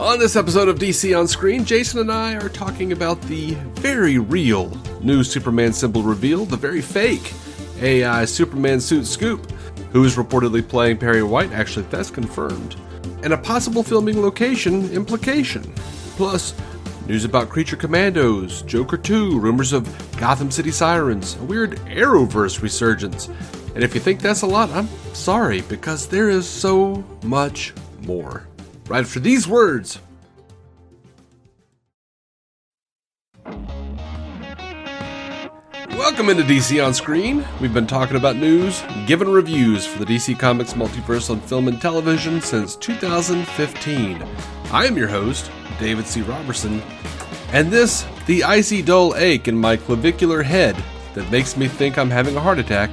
On this episode of DC On Screen, Jason and I are talking about the very real new Superman symbol reveal, the very fake AI Superman suit scoop, who is reportedly playing Perry White, actually that's confirmed, and a possible filming location implication. Plus, news about Creature Commandos, Joker 2, rumors of Gotham City Sirens, a weird Arrowverse resurgence. And if you think that's a lot, I'm sorry, because there is so much more. Right after these words. Welcome into DC On Screen. We've been talking about news, giving reviews for the DC Comics multiverse on film and television since 2015. I am your host, David C. Robertson, and this, the icy dull ache in my clavicular head that makes me think I'm having a heart attack,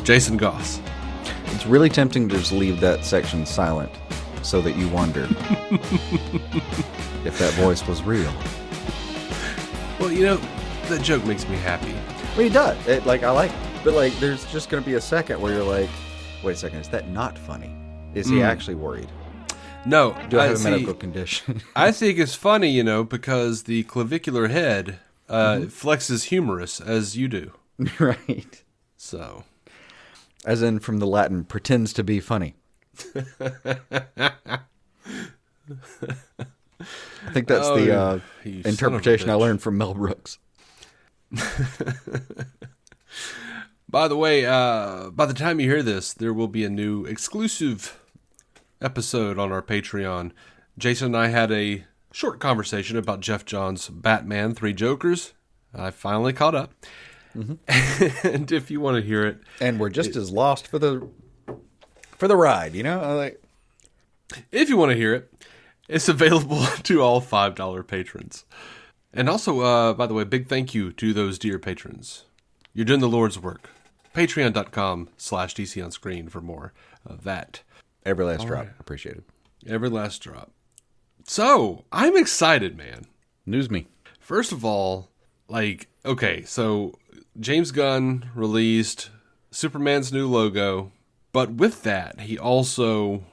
Jason Goss. It's really tempting to just leave that section silent so that you wonder if that voice was real. Well, you know, that joke makes me happy. Well, it does. I like it. But, there's just going to be a second where you're like, wait a second, is that not funny? Is he actually worried? No. Do I have a medical condition? I think it's funny, because the clavicular head flexes humorous, as you do. Right. So. As in, from the Latin, pretends to be funny. I think that's the interpretation I learned from Mel Brooks. By the way, by the time you hear this, there will be a new exclusive episode on our Patreon. Jason and I had a short conversation about Jeff Johns' Batman 3 Jokers. I finally caught up. Mm-hmm. And if you want to hear it... And we're just as lost for the ride, If you want to hear it, it's available to all $5 patrons. And also, by the way, big thank you to those dear patrons. You're doing the Lord's work. Patreon.com/DC On Screen for more of that. Every last drop. Right. Appreciated. Every last drop. So, I'm excited, man. News me. First of all, okay, so James Gunn released Superman's new logo, but with that, he also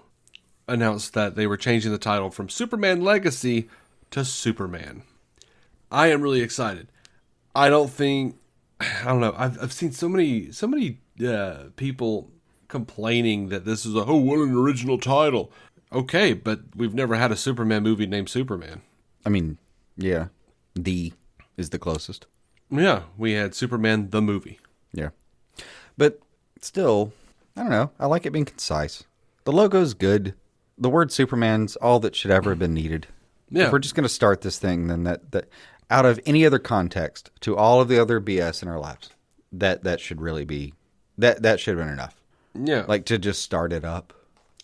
announced that they were changing the title from Superman Legacy to Superman. I am really excited. I don't know. I've seen so many people complaining that this is what an original title. Okay, but we've never had a Superman movie named Superman. I mean, yeah, the is the closest. Yeah, we had Superman the movie. Yeah, but still, I don't know. I like it being concise. The logo's good. The word Superman's all that should ever have been needed. Yeah. If we're just going to start this thing, then that out of any other context to all of the other BS in our lives, that should really be, that should have been enough. Yeah. To just start it up.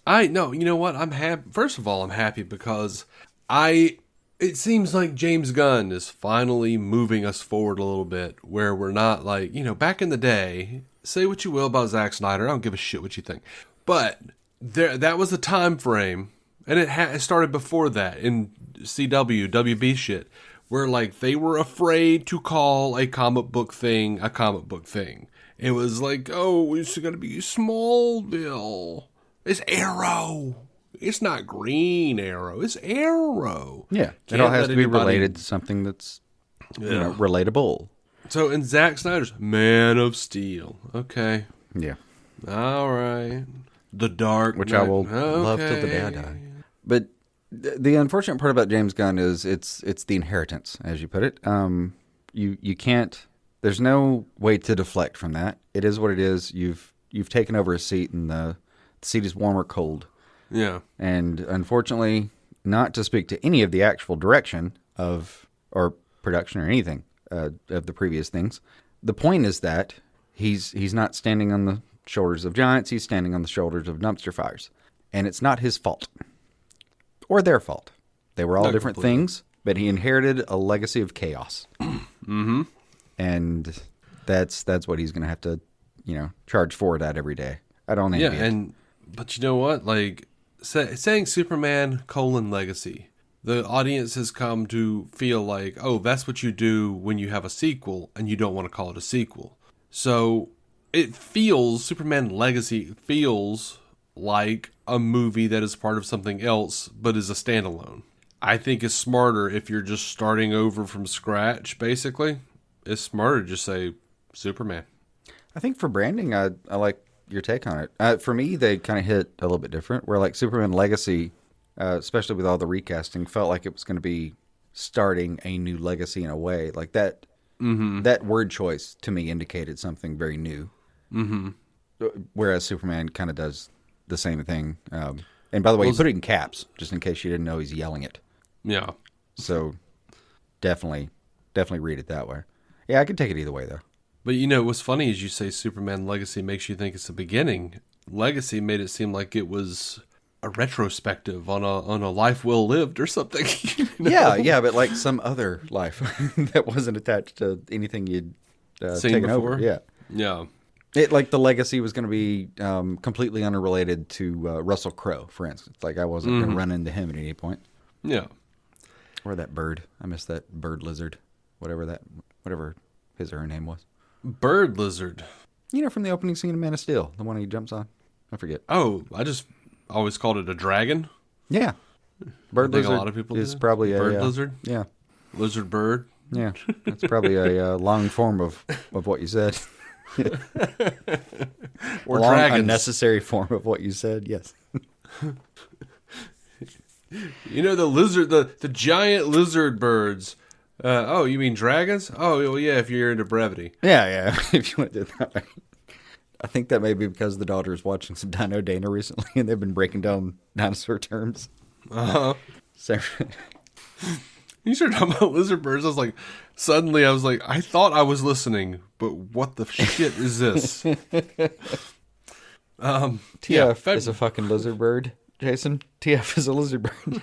You know what? I'm happy. First of all, I'm happy because it seems like James Gunn is finally moving us forward a little bit where we're not back in the day, say what you will about Zack Snyder. I don't give a shit what you think. But that was the time frame, and it started before that in CW, WB shit, where they were afraid to call a comic book thing a comic book thing. It was it's going to be Smallville. It's Arrow. It's not Green Arrow. It's Arrow. Yeah. It all has to be related to something that's relatable. So in Zack Snyder's Man of Steel. Okay. Yeah. All right. The Dark Which Knight. I will love till the day I die. But the unfortunate part about James Gunn is it's the inheritance, as you put it. You can't. There's no way to deflect from that. It is what it is. You've taken over a seat, and the seat is warm or cold. Yeah. And unfortunately, not to speak to any of the actual direction or production or anything of the previous things, the point is that he's not standing on the shoulders of giants. He's standing on the shoulders of dumpster fires, and it's not his fault. Or their fault. They were all different things, but he inherited a legacy of chaos. Mm-hmm. And that's what he's going to have to, charge forward at every day. I don't envy it. But you know what? Saying Superman legacy, the audience has come to feel that's what you do when you have a sequel and you don't want to call it a sequel. So Superman Legacy feels like a movie that is part of something else, but is a standalone. I think it's smarter if you're just starting over from scratch, basically. It's smarter to just say Superman. I think for branding, I like your take on it. For me, they kind of hit a little bit different, where like Superman Legacy, especially with all the recasting, felt like it was going to be starting a new legacy in a way. Like that, that word choice to me indicated something very new. Mm-hmm. Whereas Superman kind of does the same thing. And by the way, he put it in caps, just in case you didn't know he's yelling it. Yeah. So definitely read it that way. Yeah, I could take it either way, though. But what's funny is you say Superman Legacy makes you think it's the beginning. Legacy made it seem like it was a retrospective on a life well lived or something. Yeah, but like some other life that wasn't attached to anything you'd taken over. Yeah. It like the legacy was going to be completely unrelated to Russell Crowe, for instance. Like I wasn't going to run into him at any point. Yeah. Or that bird. I missed that bird lizard, whatever his or her name was. Bird lizard. From the opening scene of Man of Steel, the one he jumps on. I forget. Oh, I just always called it a dragon. Yeah. Bird lizard. A lot of people is probably a bird lizard. Yeah. Lizard bird. Yeah. That's probably a long form of what you said. Or long, dragons. unnecessary form of what you said. Yes. The lizard, the giant lizard birds. Oh, you mean dragons? Oh, well, yeah, if you're into brevity. Yeah. If you want to do it that way. I think that may be because the daughter is watching some Dino Dana recently, and they've been breaking down dinosaur terms. Uh-huh. So, you started talking about lizard birds. Suddenly I was like, I thought I was listening, but what the shit is this? TF is a fucking lizard bird, Jason. TF is a lizard bird.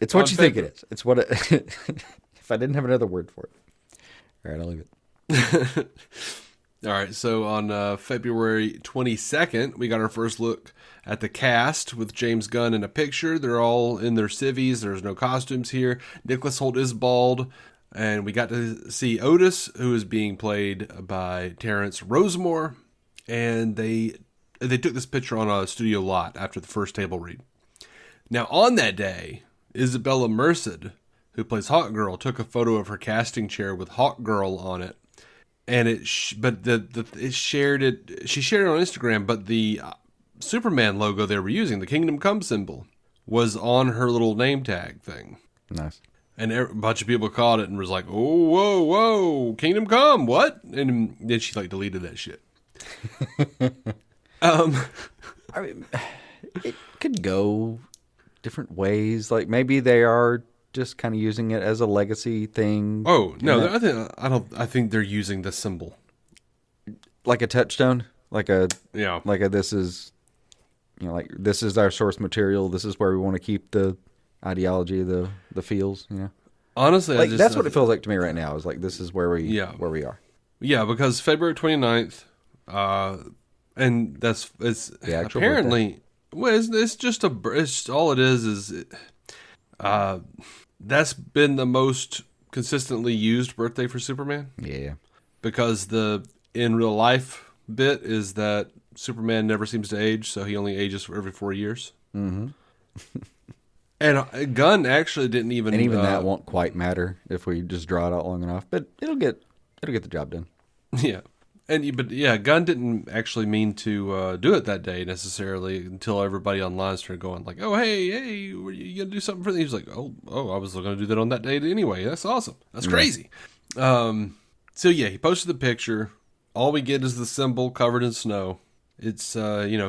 It's what you think it is. It's what it... If I didn't have another word for it. All right, I'll leave it. All right, so on February 22nd, we got our first look at the cast with James Gunn in a picture. They're all in their civvies. There's no costumes here. Nicholas Hoult is bald. And we got to see Otis, who is being played by Terrence Rosemore. And they took this picture on a studio lot after the first table read. Now, on that day, Isabella Merced, who plays Hawk Girl, took a photo of her casting chair with Hawk Girl on it. And she shared it on Instagram, but the Superman logo they were using, the Kingdom Come symbol, was on her little name tag thing. Nice. And a bunch of people caught it and was like, "Oh, whoa, Kingdom Come, what?" And then she deleted that shit. I mean, it could go different ways. Like maybe they are just kind of using it as a legacy thing. Oh no, I think they're using the symbol like a touchstone, like a this is, this is our source material. This is where we want to keep the ideology, the feels. Honestly, that's what it feels like to me right now. Is like this is where we are. Yeah, because February 29th, and it's the actual apparently birthday. Well, it's just all it is. That's been the most consistently used birthday for Superman. Yeah. Because the in real life bit is that Superman never seems to age, so he only ages for every 4 years. Mm-hmm. And Gunn actually didn't even... And even that won't quite matter if we just draw it out long enough, but it'll get the job done. Yeah. Gunn didn't actually mean to do it that day necessarily until everybody online started going like, "Oh, hey, you gonna do something for them?" He was like, "Oh, I was going to do that on that day anyway. That's awesome. That's crazy." So he posted the picture. All we get is the symbol covered in snow. It's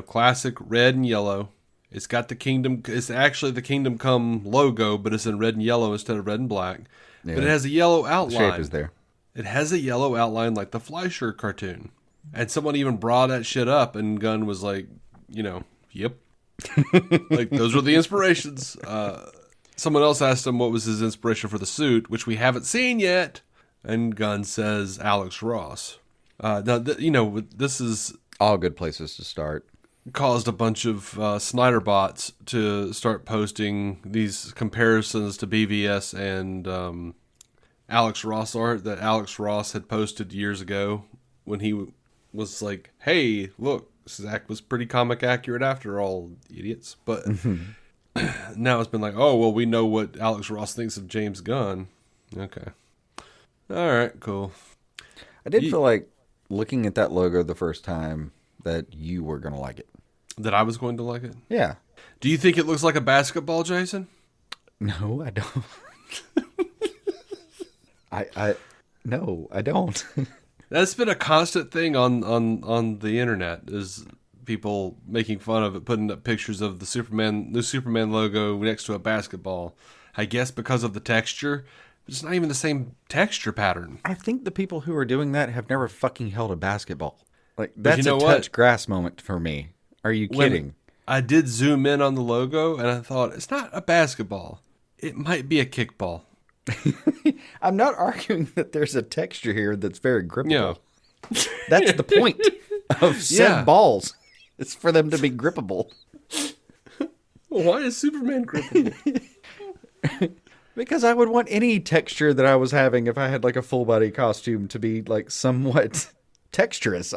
classic red and yellow. It's got the Kingdom. It's actually the Kingdom Come logo, but it's in red and yellow instead of red and black. Yeah. But it has a yellow outline. The shape is there. It has a yellow outline like the Fleischer cartoon. And someone even brought that shit up, and Gunn was like, yep. Like, those were the inspirations. Someone else asked him what was his inspiration for the suit, which we haven't seen yet. And Gunn says Alex Ross. This is... all good places to start. Caused a bunch of Snyder bots to start posting these comparisons to BVS and... Alex Ross art that Alex Ross had posted years ago when he was like, "Hey, look, Zach was pretty comic accurate after all, idiots. But now it's been like, oh, well, we know what Alex Ross thinks of James Gunn. Okay. All right, cool. I did feel like looking at that logo the first time that you were going to like it. That I was going to like it? Yeah. Do you think it looks like a basketball, Jason? No, I don't. No, I don't. That's been a constant thing on the internet, is people making fun of it, putting up pictures of the new Superman logo next to a basketball. I guess because of the texture. It's not even the same texture pattern. I think the people who are doing that have never fucking held a basketball. Like, that's a touch what? grass moment for me. Are you kidding? I did zoom in on the logo, and I thought, it's not a basketball. It might be a kickball. I'm not arguing that there's a texture here that's very grippable. Yeah. That's the point of said balls. It's for them to be grippable. Well, why is Superman grippable? Because I would want any texture that I was having if I had like a full body costume to be like somewhat texturous.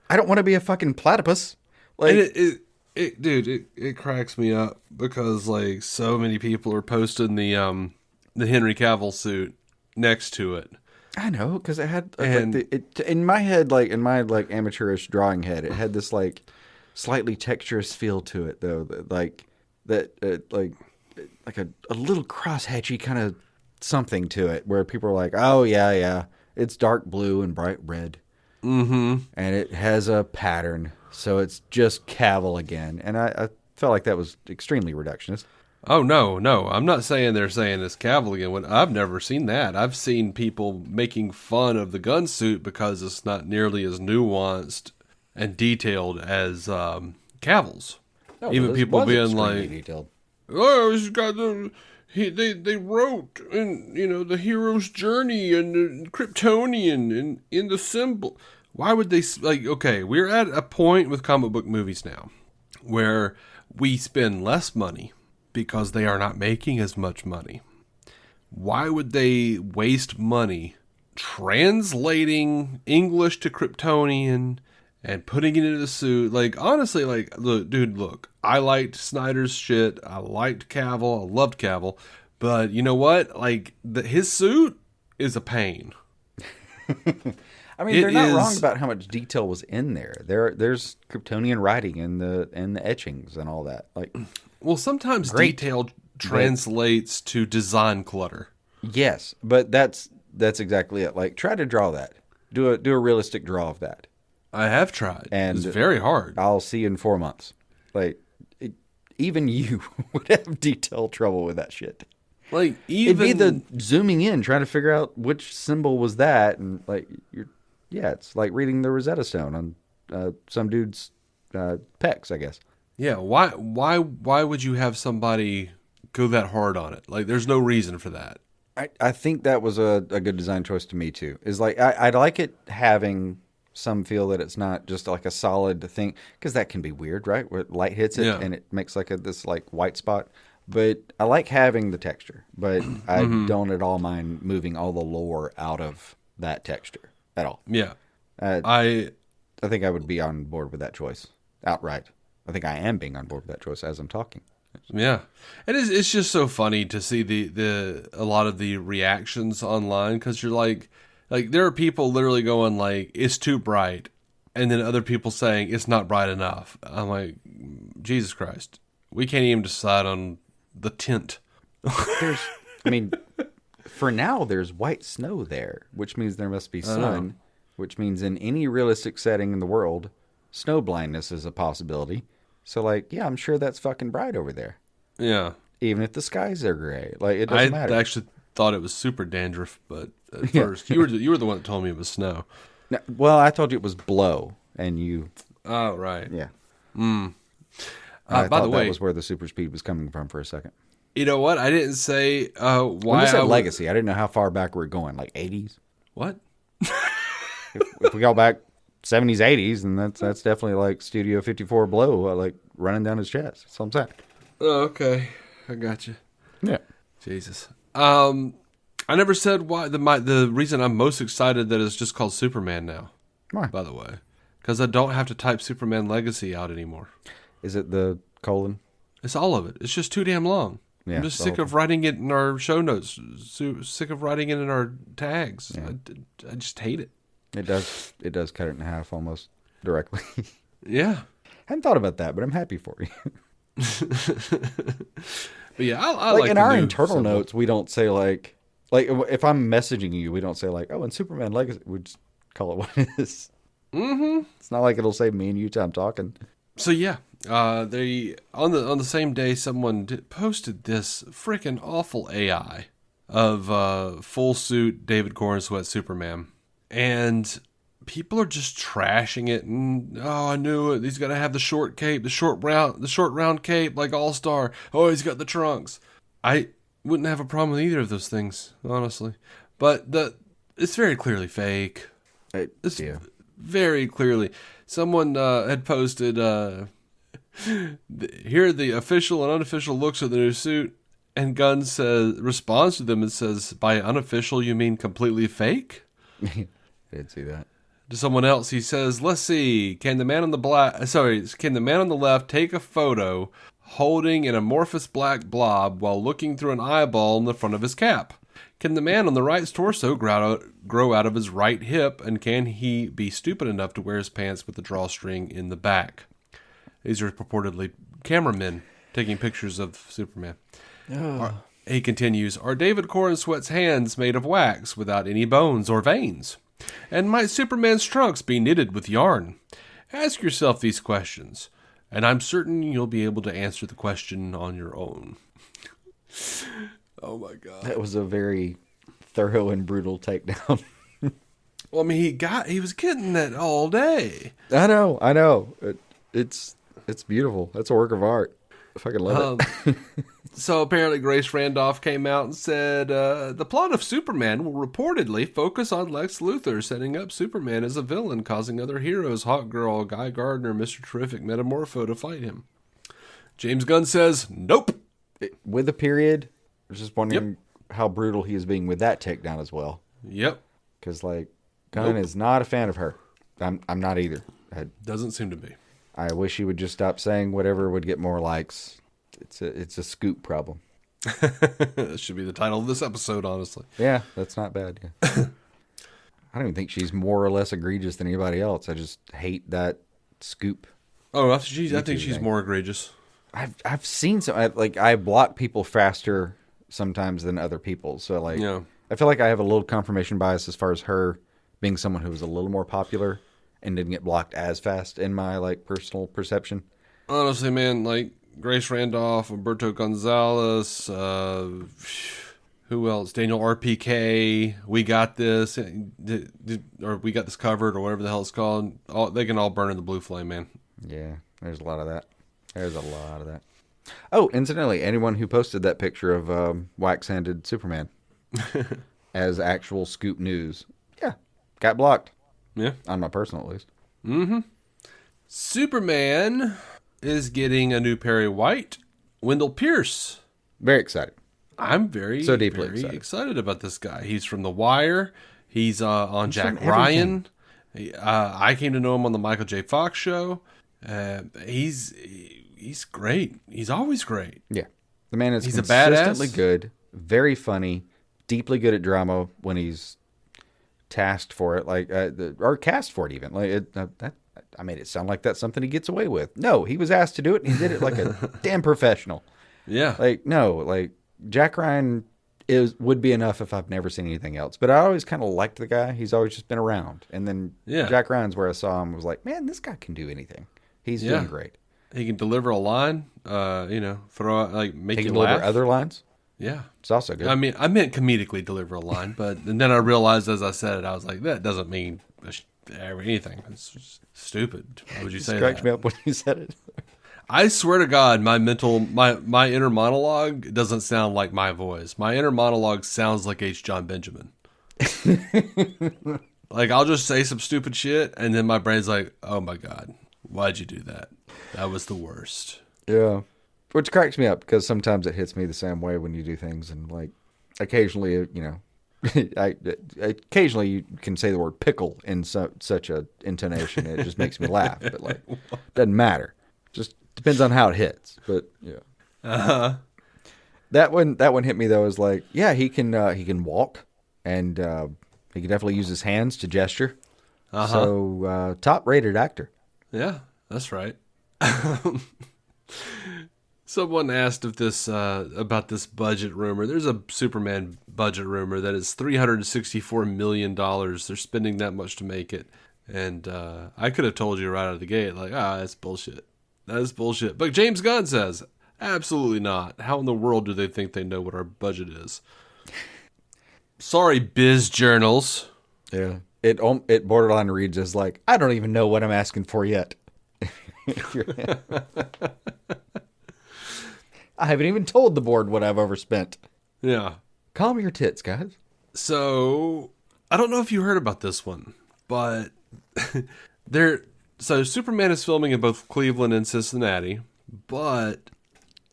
I don't want to be a fucking platypus. Like, and it cracks me up because like so many people are posting the Henry Cavill suit next to it. I know, because it had in my head, like in my like amateurish drawing head, it had this like slightly texturous feel to it, though, like a little crosshatchy kind of something to it, where people are like, "Oh yeah, it's dark blue and bright red, and it has a pattern, so it's just Cavill again." And I felt like that was extremely reductionist. Oh, no. I'm not saying they're saying it's Cavill again. I've never seen that. I've seen people making fun of the Gunn suit because it's not nearly as nuanced and detailed as Cavill's. No, even people being like, detailed. "Oh, he's got they wrote in the hero's journey and the Kryptonian and in the symbol." Why would they okay, we're at a point with comic book movies now where we spend less money because they are not making as much money. Why would they waste money translating English to Kryptonian and putting it in a suit? Like, honestly, like, look, I liked Snyder's shit. I liked Cavill. I loved Cavill. But you know what? Like, his suit is a pain. I mean, they're not wrong about how much detail was in there. There's Kryptonian writing and the etchings and all that. Like, well, sometimes detail translates to design clutter. Yes, but that's exactly it. Like, try to draw that. Do a realistic draw of that. I have tried. And it's very hard. I'll see you in 4 months. Like, even you would have detail trouble with that shit. Like, it'd be the zooming in, trying to figure out which symbol was that, and like it's like reading the Rosetta Stone on some dude's pecs, I guess. Yeah, why would you have somebody go that hard on it? Like, there's no reason for that. I think that was a good design choice to me too. Is like I'd like it having some feel that it's not just like a solid thing, because that can be weird, right? Where light hits it and it makes like this like white spot. But I like having the texture, but I don't at all mind moving all the lore out of that texture at all. Yeah, I think I would be on board with that choice outright. I think I am being on board with that choice as I'm talking. Yeah, it's just so funny to see a lot of the reactions online, because you're like there are people literally going like, it's too bright, and then other people saying it's not bright enough. I'm like, Jesus Christ, we can't even decide on the tint. For now there's white snow there, which means there must be sun, which means in any realistic setting in the world, snow blindness is a possibility. So, like, yeah, I'm sure that's fucking bright over there. Yeah. Even if the skies are gray. Like, it doesn't matter. I actually thought it was super dandruff, but at first, you were the one that told me it was snow. No, well, I told you it was blow, and you... Oh, right. Yeah. By the way... that was where the super speed was coming from for a second. You know what? I didn't say why when you said legacy, I didn't know how far back we're going. Like, 80s? What? if we go back... 70s, 80s, and that's definitely like Studio 54 blow, like running down his chest. That's what I'm saying. Oh, okay. I got you. Yeah. Jesus. I never said why the reason I'm most excited that it's just called Superman now. Why? By the way, because I don't have to type Superman Legacy out anymore. Is it the colon? It's all of it. It's just too damn long. Yeah, I'm just sick of writing it in our show notes. Sick of writing it in our tags. Yeah. I just hate it. It does. It does cut it in half almost directly. Yeah. Hadn't thought about that, but I'm happy for you. But yeah, I like like in the our new internal symbol. notes, we don't say like if I'm messaging you, we don't say like, oh, in Superman Legacy, we just call it what it is. Mm-hmm. It's not like it'll say me and you time talking. So yeah, they on the same day someone posted this freaking awful AI of full suit David Corenswet Superman, and people are just trashing it. And I knew it. He's got to have the short cape, the short round cape like All Star. Oh, he's got the trunks. I wouldn't have a problem with either of those things, honestly. But it's very clearly fake. It's very clearly. Someone had posted, here are the official and unofficial looks of the new suit, and Gunn responds to them and says, by unofficial, you mean completely fake? I did see that. To someone else, he says, let's see, can the man on the left take a photo holding an amorphous black blob while looking through an eyeball in the front of his cap? Can the man on the right's torso grow out of his right hip, and can he be stupid enough to wear his pants with the drawstring in the back? These are purportedly cameramen taking pictures of Superman. He continues, are David Corenswet's hands made of wax without any bones or veins? And might Superman's trunks be knitted with yarn? Ask yourself these questions, and I'm certain you'll be able to answer the question on your own. Oh my God. That was a very thorough and brutal takedown. Well, I mean, he was getting that all day. I know. It's beautiful. That's a work of art. I fucking love it. So apparently Grace Randolph came out and said, the plot of Superman will reportedly focus on Lex Luthor setting up Superman as a villain, causing other heroes, Hawkgirl, Guy Gardner, Mr. Terrific, Metamorpho to fight him. James Gunn says, nope. With a period, I was just wondering how brutal he is being with that takedown as well. Yep. Because, like, Gunn is not a fan of her. I'm not either. Doesn't seem to be. I wish he would just stop saying whatever would get more likes. It's a scoop problem. That should be the title of this episode, honestly. Yeah, that's not bad. Yeah. I don't even think she's more or less egregious than anybody else. I just hate that scoop. Oh, I think she's more egregious. I've seen some, I block people faster sometimes than other people. So, like, Yeah. I feel like I have a little confirmation bias as far as her being someone who was a little more popular and didn't get blocked as fast in my, like, personal perception. Honestly, man, like, Grace Randolph, Humberto Gonzalez, who else? Daniel RPK, We Got This, or We Got This Covered, or whatever the hell it's called. They can all burn in the blue flame, man. Yeah, there's a lot of that. Oh, incidentally, anyone who posted that picture of wax-handed Superman as actual scoop news, yeah, got blocked. Yeah. On my personal, at least. Mm-hmm. Superman is getting a new Perry White. Wendell Pierce. Very excited. I'm very excited about this guy. He's from The Wire. He's on Jack Ryan. I came to know him on the Michael J. Fox show. He's great. He's always great. Yeah. The man is he's consistently a badass. good, very funny, deeply good at drama when he's tasked for it, or cast for it even. I made it sound like that's something he gets away with. No, he was asked to do it, and he did it like a damn professional. Yeah. Jack Ryan would be enough if I've never seen anything else. But I always kind of liked the guy. He's always just been around. And then Jack Ryan's where I saw him was like, man, this guy can do anything. He's doing great. He can deliver a line, throw out, make you laugh. He can deliver other lines. Yeah. It's also good. I mean, I meant comedically deliver a line, and then I realized as I said it, I was like, that doesn't mean anything. It's just stupid. Why would you say that? Cracked me up when you said it. I swear to God, my inner monologue doesn't sound like my voice. My inner monologue sounds like H. John Benjamin. Like, I'll just say some stupid shit, and then my brain's like, oh my God, why'd you do that? That was the worst. Yeah. Which cracks me up, because sometimes it hits me the same way when you do things, and, like, occasionally, Occasionally you can say the word pickle in such a intonation. It just makes me laugh. But like, doesn't matter. Just depends on how it hits. But yeah. Uh-huh. That one hit me though. Is like, yeah, he can walk, and he can definitely use his hands to gesture. Uh-huh. So top rated actor. Yeah, that's right. Someone asked if this about this budget rumor. There's a Superman budget rumor that is $364 million. They're spending that much to make it. And I could have told you right out of the gate, like, that's bullshit. That is bullshit. But James Gunn says, absolutely not. How in the world do they think they know what our budget is? Sorry, biz journals. Yeah. It borderline reads as like, I don't even know what I'm asking for yet. I haven't even told the board what I've overspent. Yeah. Calm your tits, guys. So, I don't know if you heard about this one, but so Superman is filming in both Cleveland and Cincinnati, but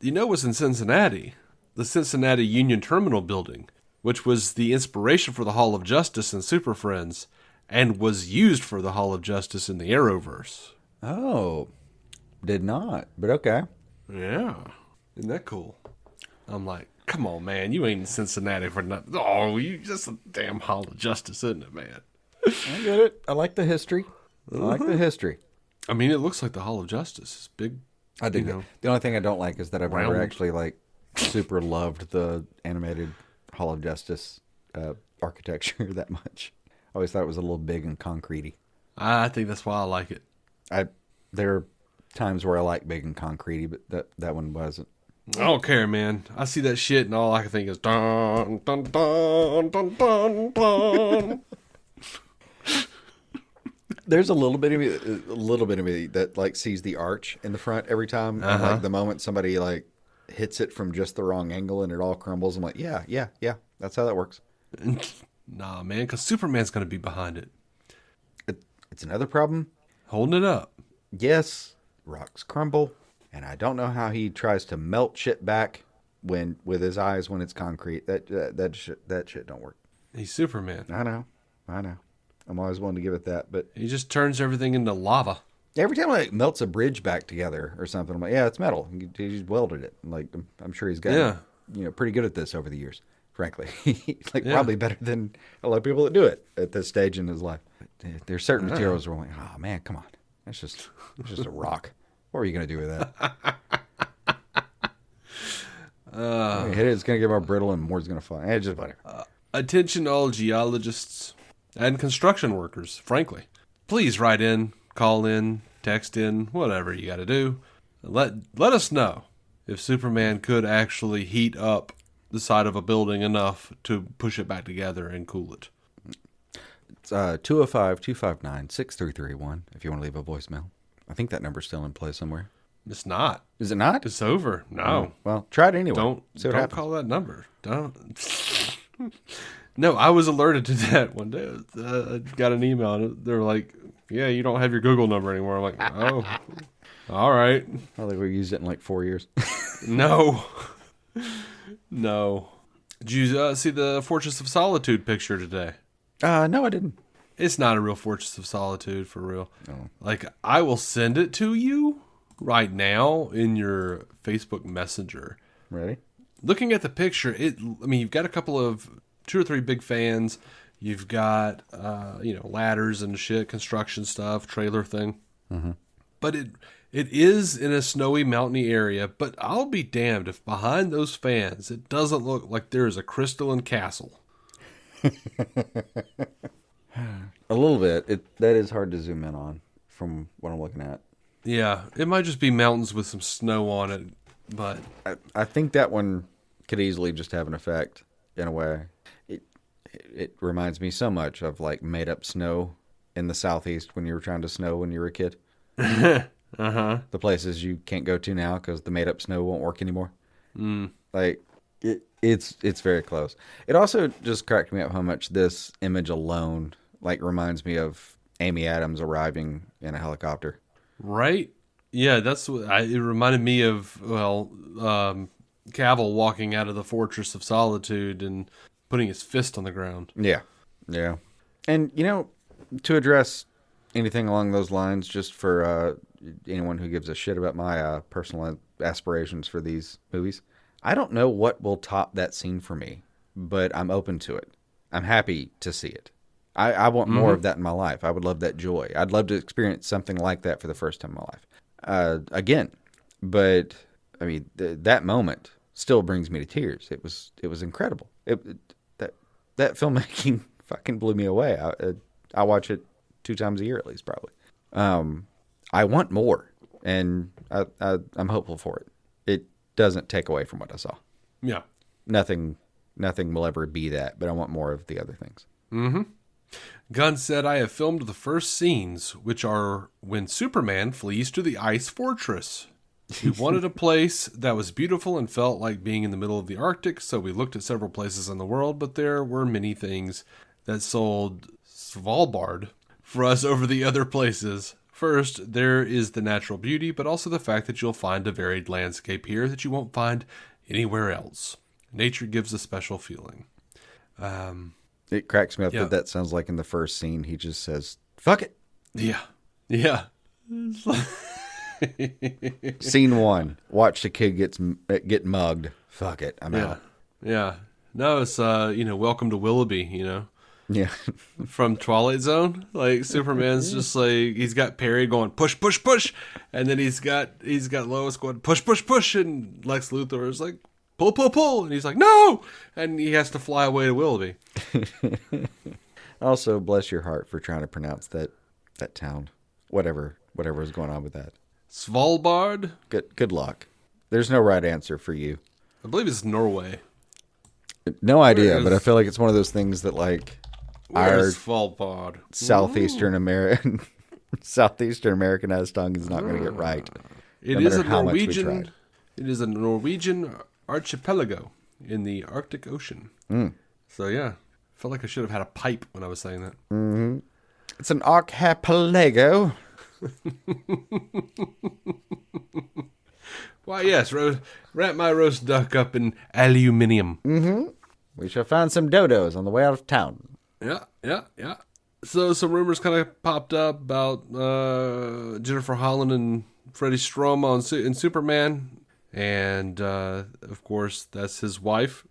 you know what's in Cincinnati? The Cincinnati Union Terminal building, which was the inspiration for the Hall of Justice in Super Friends, and was used for the Hall of Justice in the Arrowverse. Oh, did not, but okay. Yeah. Isn't that cool? I'm like, come on, man. You ain't in Cincinnati for nothing. Oh, you just a damn Hall of Justice, isn't it, man? I get it. I like the history. I mean, it looks like the Hall of Justice. It's big. I do. know. The only thing I don't like is that I've never Round. actually like super loved the animated Hall of Justice architecture that much. I always thought it was a little big and concretey. I think that's why I like it. There are times where I like big and concretey, but that one wasn't. I don't care, man. I see that shit and all I can think is dun dun dun dun dun dun. There's a little bit of me that like sees the arch in the front every time. And like the moment somebody like hits it from just the wrong angle and it all crumbles, I'm like, yeah, that's how that works. Nah, man, because Superman's going to be behind it. It's another problem. Holding it up. Yes, rocks crumble, and I don't know how he tries to melt shit back with his eyes when it's concrete. That shit don't work. He's Superman. I know. I'm always willing to give it that, but He just turns everything into lava. every time like melts a bridge back together or something, I'm like, yeah, it's metal. He's welded it. Like I'm sure he's gotten pretty good at this over the years. Frankly, probably better than a lot of people that do it at this stage in his life. There's certain materials where I'm like, oh man, come on, it's just a rock. What are you gonna do with that? Hit it, it's gonna get more brittle and more's gonna fly. Just whatever. Attention all geologists and construction workers, frankly. Please write in, call in, text in, whatever you got to do. Let us know if Superman could actually heat up the side of a building enough to push it back together and cool it. It's 205-259-6331 if you want to leave a voicemail. I think that number's still in play somewhere. It's not. Is it not? It's over. No. Oh, well, try it anyway. Don't See what don't happens. call that number. Don't. No, I was alerted to that one day. I got an email and they were like, "Yeah, you don't have your Google number anymore." I'm like, "Oh, all right." I think we used it in like 4 years. No. Did you see the Fortress of Solitude picture today? No, I didn't. It's not a real Fortress of Solitude for real. Oh. Like, I will send it to you right now in your Facebook Messenger. Ready? Looking at the picture, you've got a couple of 2 or 3 big fans. You've got, ladders and shit, construction stuff, trailer thing. Mm-hmm. But it is in a snowy, mountainy area. But I'll be damned if behind those fans, it doesn't look like there is a crystalline castle. A little bit. That is hard to zoom in on from what I'm looking at. Yeah, it might just be mountains with some snow on it. But I think that one could easily just have an effect in a way. It reminds me so much of like made up snow in the Southeast when you were trying to snow when you were a kid. Uh-huh. The places you can't go to now because the made up snow won't work anymore. Like it's very close. It also just cracked me up how much this image alone like reminds me of Amy Adams arriving in a helicopter. Right? Yeah, that's what it reminded me of. Cavill walking out of the Fortress of Solitude and putting his fist on the ground. Yeah. Yeah. And, to address anything along those lines, just for anyone who gives a shit about my personal aspirations for these movies, I don't know what will top that scene for me, but I'm open to it. I'm happy to see it. I want more of that in my life. I would love that joy. I'd love to experience something like that for the first time in my life. Again, but I mean, that moment still brings me to tears. It was incredible. That filmmaking fucking blew me away. I watch it 2 times a year at least, probably. I want more, and I'm hopeful for it. It doesn't take away from what I saw. Yeah. Nothing will ever be that, but I want more of the other things. Mm-hmm. Gunn said, I have filmed the first scenes, which are when Superman flees to the ice fortress. We wanted a place that was beautiful and felt like being in the middle of the Arctic, so we looked at several places in the world, but there were many things that sold Svalbard for us over the other places. First, there is the natural beauty, but also the fact that you'll find a varied landscape here that you won't find anywhere else. Nature gives a special feeling. It cracks me up that sounds like in the first scene, he just says, fuck it. Yeah. Yeah. Scene 1, watch the kid get mugged. Fuck it, I'm out. Yeah. No, it's, welcome to Willoughby, Yeah. From Twilight Zone. Like, Superman's just like, he's got Perry going, push, push, push. And then he's got Lois going, push, push, push. And Lex Luthor is like, pull, pull, pull. And he's like, no! And he has to fly away to Willoughby. Also, bless your heart for trying to pronounce that town. Whatever is going on with that. Svalbard? Good luck. There's no right answer for you. I believe it's Norway. No idea, but I feel like it's one of those things that, like, where's Svalbard? Southeastern Americanized tongue is not going to get right. It is a Norwegian. It is a Norwegian archipelago in the Arctic Ocean. So yeah, I felt like I should have had a pipe when I was saying that. Mm-hmm. It's an archipelago. Why, yes, wrap my roast duck up in aluminium. Mm-hmm. We shall find some dodos on the way out of town. Yeah. So some rumors kind of popped up about Jennifer Holland and Freddie Stroma in Superman. And, of course, that's his wife.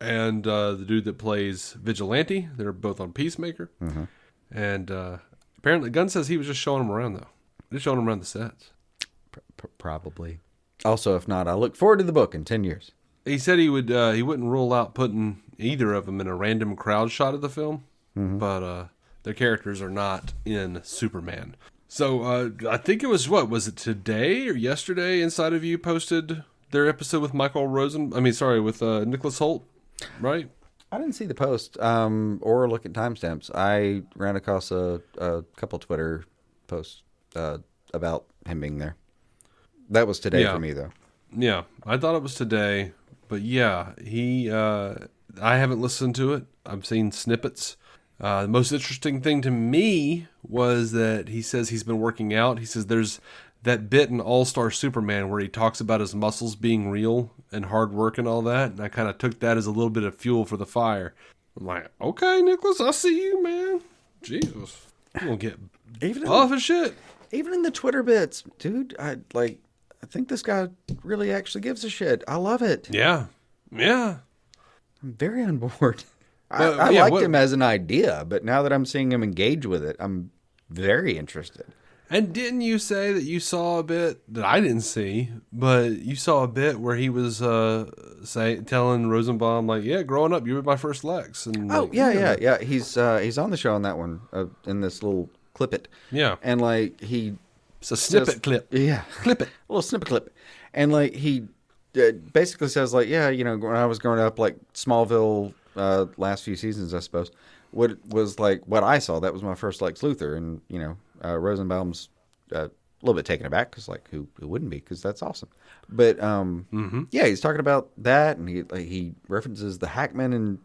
And the dude that plays Vigilante. They're both on Peacemaker. Mm-hmm. And apparently Gunn says he was just showing them around, though. Just showing them around the sets. Probably. Also, if not, I look forward to the book in 10 years. He said he wouldn't rule out putting either of them in a random crowd shot of the film, but their characters are not in Superman. So I think it was it today or yesterday? Inside of You posted their episode with with Nicholas Hoult, right? I didn't see the post or look at timestamps. I ran across a couple Twitter posts about him being there. That was today for me, though. Yeah, I thought it was today. But yeah, I haven't listened to it. I've seen snippets. The most interesting thing to me was that he says he's been working out. He says there's that bit in All-Star Superman where he talks about his muscles being real and hard work and all that. And I kind of took that as a little bit of fuel for the fire. I'm like, okay, Nicholas, I see you, man. Jesus. I'm going to get buff as shit. Even in the Twitter bits, dude, I think this guy really actually gives a shit. I love it. Yeah. I'm very on board. I liked him as an idea, but now that I'm seeing him engage with it, I'm very interested. And didn't you say that you saw a bit that I didn't see, but you saw a bit where he was telling Rosenbaum, like, yeah, growing up, you were my first Lex. And yeah. He's on the show on that one, in this little clip it. Yeah. And it's a snippet clip. Yeah. Clip it. A little snippet clip. And he basically says, like, yeah, when I was growing up, like Smallville, last few seasons, I suppose, what was like what I saw, that was my first Lex Luthor. And, Rosenbaum's a little bit taken aback because, like, who wouldn't be? Because that's awesome. But, yeah, he's talking about that. And he references the Hackman and,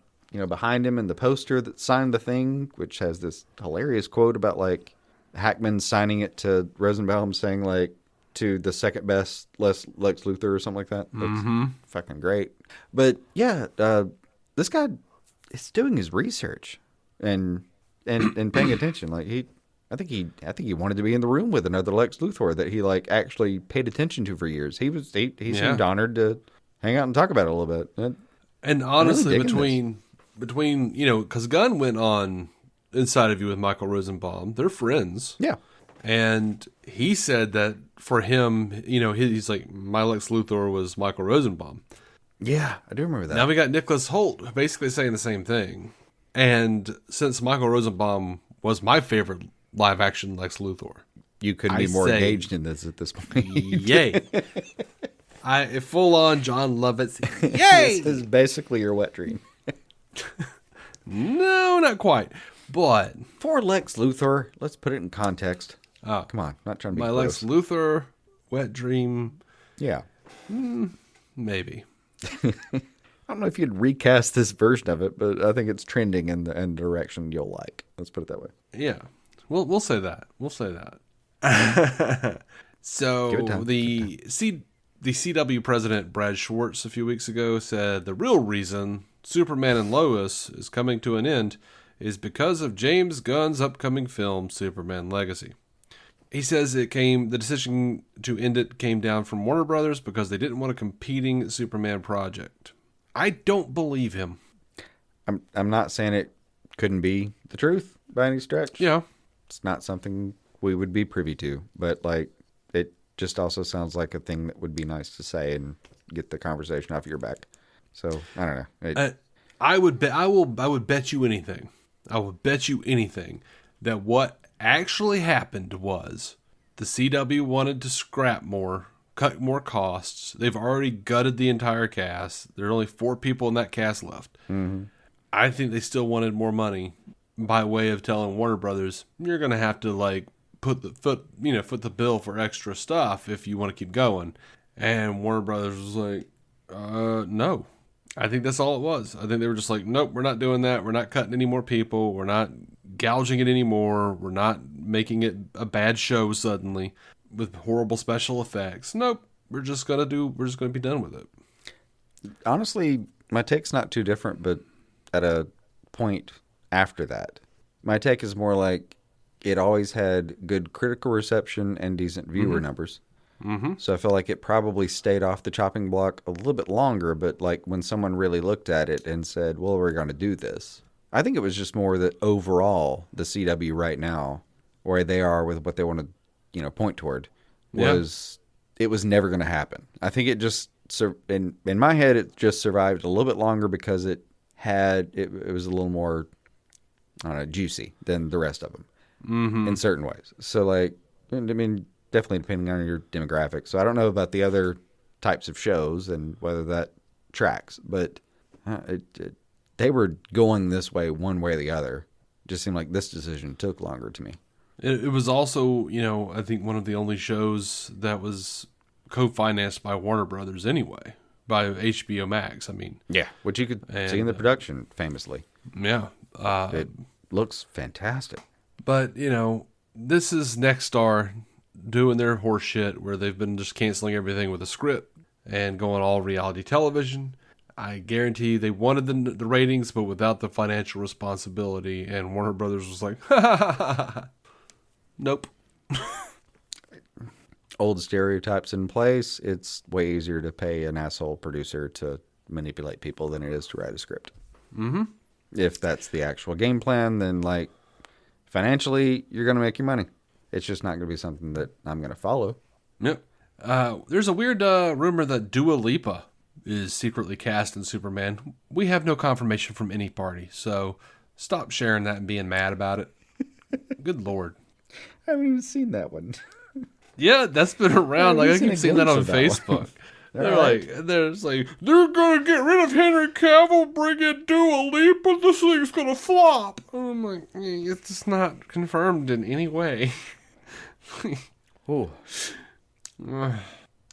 behind him and the poster that signed the thing, which has this hilarious quote about, like, Hackman signing it to Rosenbaum saying, like, to the second best Lex Luthor or something like that. That's fucking great. But yeah, this guy it's doing his research and paying attention. Like I think he wanted to be in the room with another Lex Luthor that he like actually paid attention to for years. He seemed honored to hang out and talk about it a little bit. And honestly, really between because Gunn went on Inside of You with Michael Rosenbaum, they're friends. Yeah. And he said that for him, he's like, my Lex Luthor was Michael Rosenbaum. Yeah, I do remember that. Now we got Nicholas Hoult basically saying the same thing. And since Michael Rosenbaum was my favorite live-action Lex Luthor, you couldn't be more engaged in this at this point. Yay! Full-on John Lovitz. Yay! This is basically your wet dream. No, not quite. But for Lex Luthor, let's put it in context. Oh, come on, not trying to be my close. Lex Luthor wet dream. Yeah, maybe. I don't know if you'd recast this version of it, but I think it's trending in the direction you'll like. Let's put it that way. Yeah, we'll say that. So the CW president Brad Schwartz a few weeks ago said the real reason Superman and Lois is coming to an end is because of James Gunn's upcoming film Superman Legacy. He says the decision to end it came down from Warner Brothers because they didn't want a competing Superman project. I don't believe him. I'm not saying it couldn't be the truth by any stretch. Yeah. It's not something we would be privy to, but like it just also sounds like a thing that would be nice to say and get the conversation off your back. So I don't know. I would bet you anything. I would bet you anything that what actually happened was the CW wanted to scrap more, cut more costs. They've already gutted the entire cast. There are only 4 people in that cast left. Mm-hmm. I think they still wanted more money by way of telling Warner Brothers, you're going to have to like foot the bill for extra stuff if you want to keep going. And Warner Brothers was like, no. I think that's all it was. I think they were just like, nope, we're not doing that. We're not cutting any more people. We're not gouging it anymore. We're not making it a bad show suddenly with horrible special effects. Nope. We're just gonna be done with it. Honestly, my take's not too different, but at a point after that, my take is more like it always had good critical reception and decent viewer numbers. Mm-hmm. So I feel like it probably stayed off the chopping block a little bit longer, but like when someone really looked at it and said, well, we're going to do this. I think it was just more that overall the CW right now, where they are with what they want to, point toward, it was never going to happen. I think it just, in my head, it just survived a little bit longer because it was a little more, I don't know, juicy than the rest of them in certain ways. So like, I mean, definitely depending on your demographic. So I don't know about the other types of shows and whether that tracks, but they were going this way one way or the other. It just seemed like this decision took longer to me. It was also, I think one of the only shows that was co-financed by Warner Brothers anyway, by HBO Max. I mean, yeah, which you could see in the production famously. Yeah. It looks fantastic. But, this is Nexstar doing their horse shit where they've been just canceling everything with a script and going all reality television. I guarantee they wanted the ratings, but without the financial responsibility. And Warner Brothers was like, ha ha ha ha ha. Nope. Old stereotypes in place. It's way easier to pay an asshole producer to manipulate people than it is to write a script. Mm-hmm. If that's the actual game plan, then like financially, you're going to make your money. It's just not going to be something that I'm going to follow. Yep. There's a weird rumor that Dua Lipa is secretly cast in Superman. We have no confirmation from any party, so stop sharing that and being mad about it. Good Lord. I haven't even seen that one. Yeah, that's been around. Like I keep seeing that on Facebook. They're gonna get rid of Henry Cavill, bring in Dua Lipa, this thing's gonna flop. And I'm like, it's just not confirmed in any way. Ooh.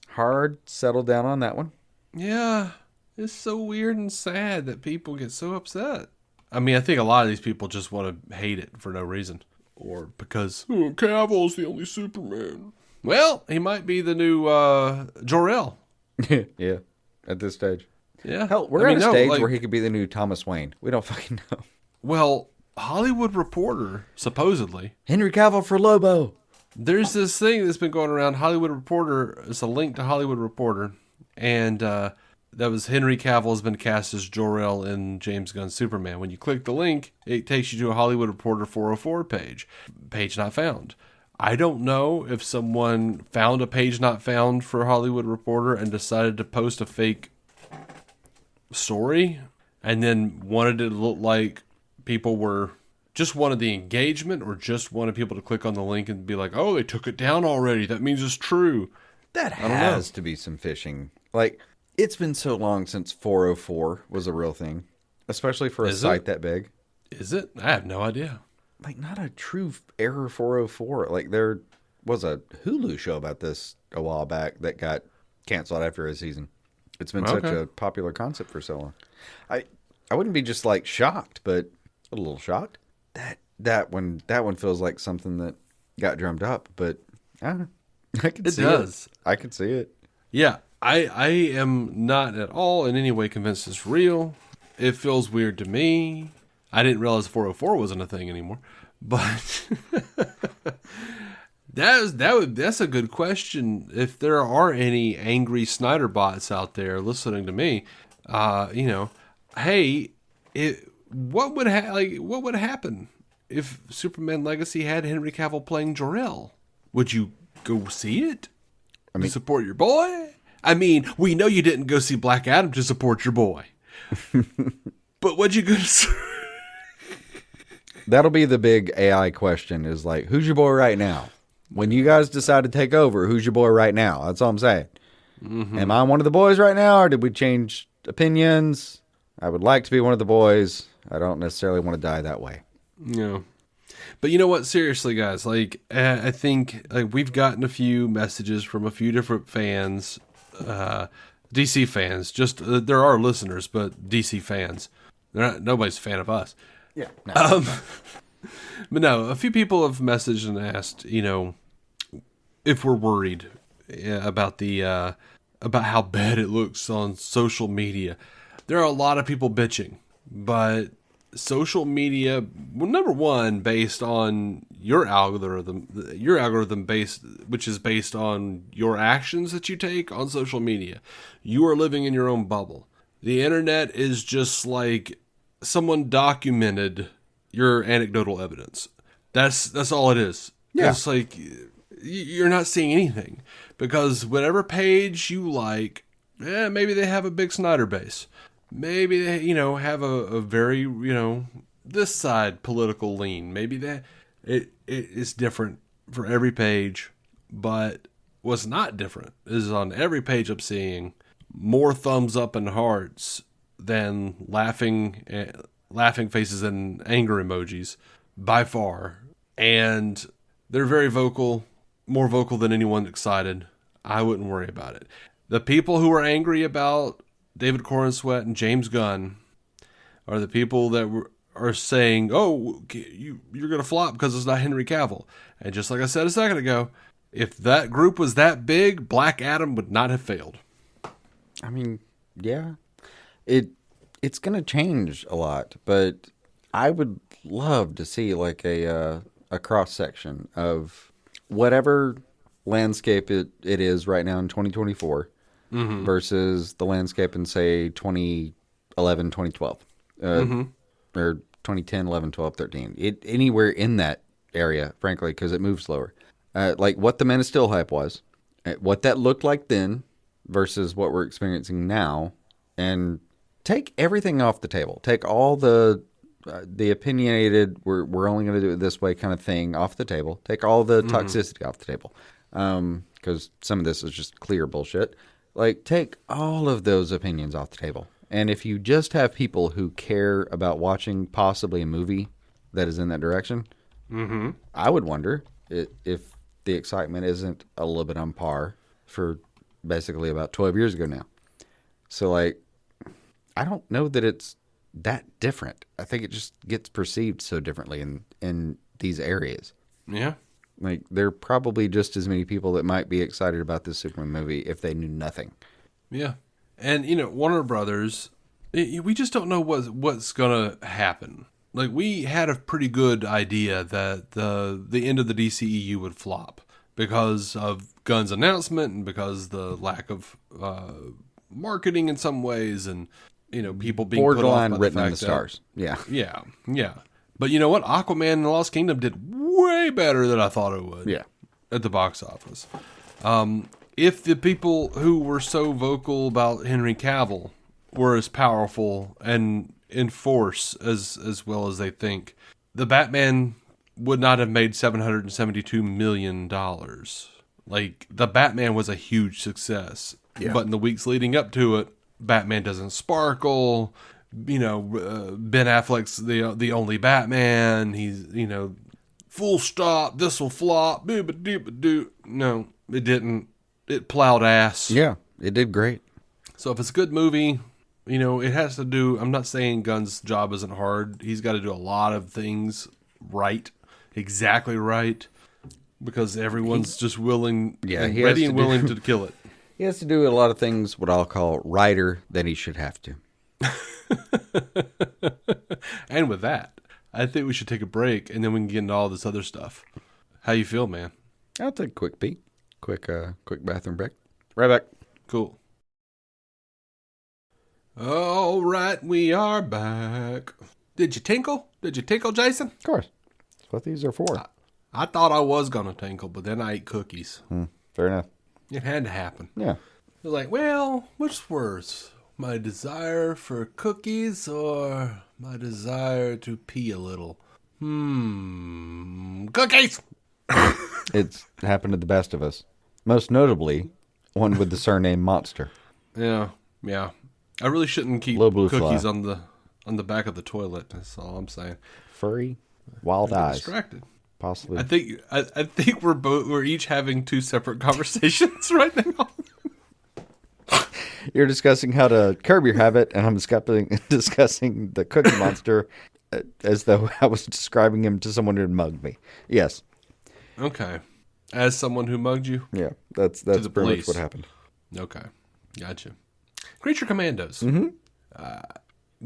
Hard settle down on that one. Yeah, it's so weird and sad that people get so upset. I mean, I think a lot of these people just want to hate it for no reason. Or because Cavill's the only Superman. Well, he might be the new Jor-El. Yeah, at this stage. Yeah. Hell, we're at a stage where he could be the new Thomas Wayne. We don't fucking know. Well, Hollywood Reporter, supposedly. Henry Cavill for Lobo. There's this thing that's been going around. Hollywood Reporter, it's a link to Hollywood Reporter. And that was Henry Cavill has been cast as Jor-El in James Gunn's Superman. When you click the link, it takes you to a Hollywood Reporter 404 page. Page not found. I don't know if someone found a page not found for Hollywood Reporter and decided to post a fake story and then wanted it to look like people were just wanted the engagement or just wanted people to click on the link and be like, oh, they took it down already. That means it's true. That has to be some phishing. Like, it's been so long since 404 was a real thing, especially for a site that big. Is it? I have no idea. Like, not a true error 404. Like, there was a Hulu show about this a while back that got canceled after a season. It's been such a popular concept for so long. I wouldn't be just like shocked, but a little shocked. That one feels like something that got drummed up, but I don't know. I can see it. I can see it. Yeah, I am not at all in any way convinced it's real. It feels weird to me. I didn't realize 404 wasn't a thing anymore, but that's a good question. If there are any angry Snyder bots out there listening to me, hey, what would happen if Superman Legacy had Henry Cavill playing Jor-El? Would you go see it? To support your boy? I mean, we know you didn't go see Black Adam to support your boy. But what'd you go to see? That'll be the big AI question is like, who's your boy right now? When you guys decide to take over, who's your boy right now? That's all I'm saying. Mm-hmm. Am I one of the boys right now, or did we change opinions? I would like to be one of the boys. I don't necessarily want to die that way. No. But you know what? Seriously, guys, like, I think like we've gotten a few messages from a few different fans, DC fans. Just there are listeners, but DC fans. Nobody's a fan of us. Yeah. No. But no, a few people have messaged and asked, if we're worried about about how bad it looks on social media. There are a lot of people bitching, but social media, well, number one, based on your algorithm which is based on your actions that you take on social media. You are living in your own bubble. The internet is just like someone documented your anecdotal evidence. That's all it is. Yeah. It's like you're not seeing anything because whatever page you like, maybe they have a big Snyder base. Maybe they, have a very, this side political lean. Maybe it is different for every page. But what's not different is on every page I'm seeing more thumbs up and hearts than laughing faces and anger emojis by far. And they're very vocal, more vocal than anyone excited. I wouldn't worry about it. The people who are angry about David Corenswet and James Gunn are the people that are saying, oh, you're going to flop because it's not Henry Cavill. And just like I said a second ago, if that group was that big, Black Adam would not have failed. I mean, yeah. It's going to change a lot, but I would love to see like a cross-section of whatever landscape it is right now in 2024. Mm-hmm. Versus the landscape in, say, 2011, 2012. Or 2010, 11, 12, 13. Anywhere in that area, frankly, because it moves slower. Like what the Man of Steel hype was, what that looked like then versus what we're experiencing now, and take everything off the table. Take all the opinionated, we're only going to do it this way kind of thing off the table. Take all the toxicity off the table. Because some of this is just clear bullshit. Like, take all of those opinions off the table. And if you just have people who care about watching possibly a movie that is in that direction, I would wonder if the excitement isn't a little bit on par for basically about 12 years ago now. So, like, I don't know that it's that different. I think it just gets perceived so differently in these areas. Yeah. Like, there are probably just as many people that might be excited about this Superman movie if they knew nothing. Yeah. And, Warner Brothers, we just don't know what's going to happen. Like, we had a pretty good idea that the end of the DCEU would flop because of Gunn's announcement and because the lack of marketing in some ways and, people being borderline put off by written the in fact the stars. Yeah. Yeah. But you know what? Aquaman and the Lost Kingdom did way better than I thought it would. Yeah. At the box office. If the people who were so vocal about Henry Cavill were as powerful and in force as well as they think, the Batman would not have made $772 million. Like, the Batman was a huge success. Yeah. But in the weeks leading up to it, Batman doesn't sparkle. Ben Affleck's the only Batman. He's, full stop, this will flop. No, it didn't. It plowed ass. Yeah, it did great. So if it's a good movie, it has to do, I'm not saying Gunn's job isn't hard. He's got to do a lot of things right, exactly right, because everyone's just willing, ready and willing to kill it. He has to do a lot of things, what I'll call righter than he should have to. And with that, I think we should take a break, and then we can get into all this other stuff. How you feel, man? I'll take a quick pee. Quick bathroom break. Right back. Cool. All right, we are back. Did you tinkle? Jason? Of course. That's what these are for. I thought I was going to tinkle, but then I ate cookies. Fair enough. It had to happen. Yeah. It was like, well, which's worse? My desire for cookies or my desire to pee a little? Cookies! It's happened to the best of us. Most notably, one with the surname Monster. Yeah. I really shouldn't keep cookies on the back of the toilet. That's all I'm saying. Furry, wild eyes. Distracted. Possibly. I think we're each having two separate conversations right now. You're discussing how to curb your habit, and I'm discussing the Cookie Monster as though I was describing him to someone who had mugged me. Yes. Okay. As someone who mugged you? Yeah, that's pretty much what happened. Okay. Gotcha. Creature Commandos. Mm-hmm.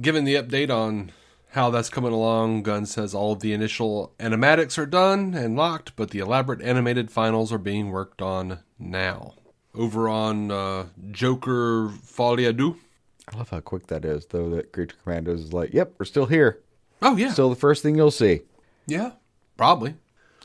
Given the update on how that's coming along, Gunn says all of the initial animatics are done and locked, but the elaborate animated finals are being worked on now. Over on Joker Folie. I love how quick that is, though, that Creature Commandos is like, yep, we're still here. Oh, yeah. Still the first thing you'll see. Yeah, probably.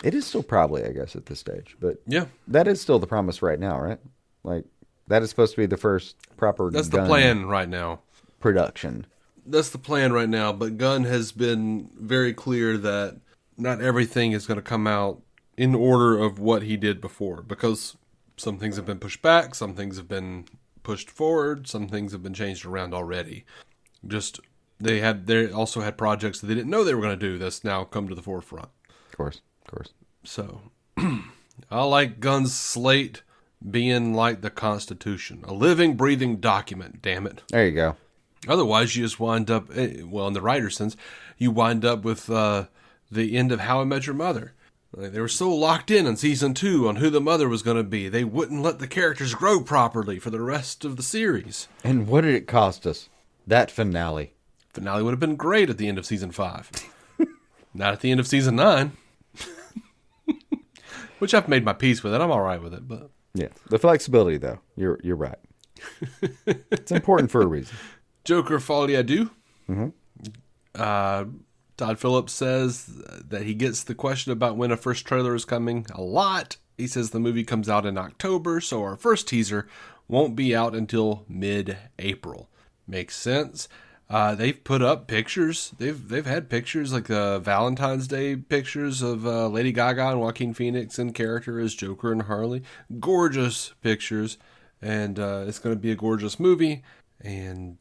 It is still probably, I guess, at this stage. But yeah, that is still the promise right now, right? Like, that is supposed to be the first proper That's the plan right now. Production. That's the plan right now, but Gunn has been very clear that not everything is going to come out in order of what he did before, because some things have been pushed back, some things have been pushed forward, some things have been changed around already. They also had projects that they didn't know they were going to do that's now come to the forefront. Of course. So, I like Gunn's slate being like the Constitution, a living, breathing document, damn it. There you go. Otherwise, you just wind up, well, in the writer's sense, you wind up with the end of How I Met Your Mother. They were so locked in season 2 on who the mother was going to be, they wouldn't let the characters grow properly for the rest of the series. And what did it cost us? That finale. Finale would have been great at the end of season 5. Not at the end of season 9. Which I've made my peace with it. I'm all right with it, but yeah, the flexibility though. You're right. It's important for a reason. Joker Folie. Mm-hmm. Todd Phillips says that he gets the question about when a first trailer is coming a lot. He says the movie comes out in October, so our first teaser won't be out until mid-April. Makes sense. They've put up pictures. They've had pictures like Valentine's Day pictures of Lady Gaga and Joaquin Phoenix in character as Joker and Harley. Gorgeous pictures, and it's going to be a gorgeous movie. And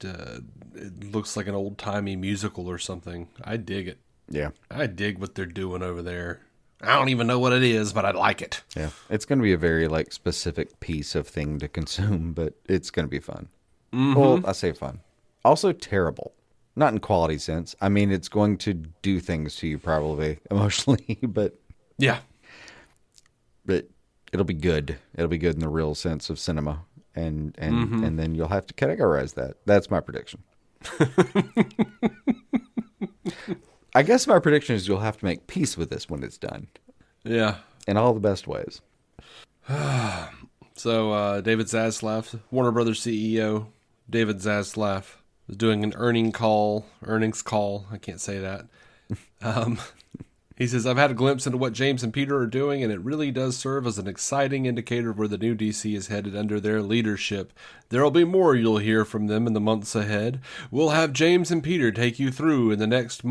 it looks like an old-timey musical or something. I dig it. Yeah. I dig what they're doing over there. I don't even know what it is, but I like it. Yeah. It's going to be a very specific piece of thing to consume, but it's going to be fun. Mm-hmm. Well, I say fun. Also terrible. Not in quality sense. I mean, it's going to do things to you probably emotionally, but... Yeah. But it'll be good. It'll be good in the real sense of cinema. and then you'll have to categorize that. That's my prediction. I guess my prediction is you'll have to make peace with this when it's done. Yeah. In all the best ways. So David Zaslav, Warner Brothers CEO, David Zaslav, is doing an earnings call. I can't say that. He says, I've had a glimpse into what James and Peter are doing, and it really does serve as an exciting indicator of where the new DC is headed under their leadership. There'll be more you'll hear from them in the months ahead. We'll have James and Peter take you through in the next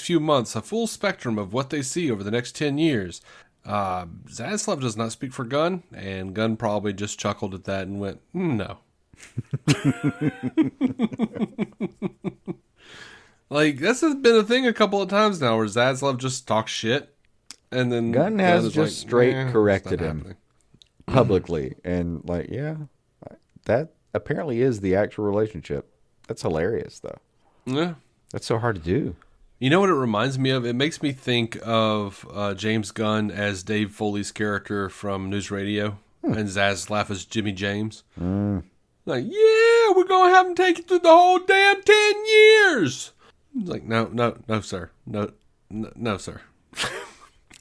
few months a full spectrum of what they see over the next 10 years. Zaslav does not speak for Gunn, and Gunn probably just chuckled at that and went, no. Like, that's been a thing a couple of times now where Zaslav just talks shit. And then Gunn has just straight corrected him publicly. And, like, yeah, that apparently is the actual relationship. That's hilarious, though. Yeah. That's so hard to do. You know what it reminds me of? It makes me think of James Gunn as Dave Foley's character from News Radio. And Zaslav as Jimmy James. Like, yeah, we're going to have him take you through the whole damn 10 years. He's like, no, sir. No, sir.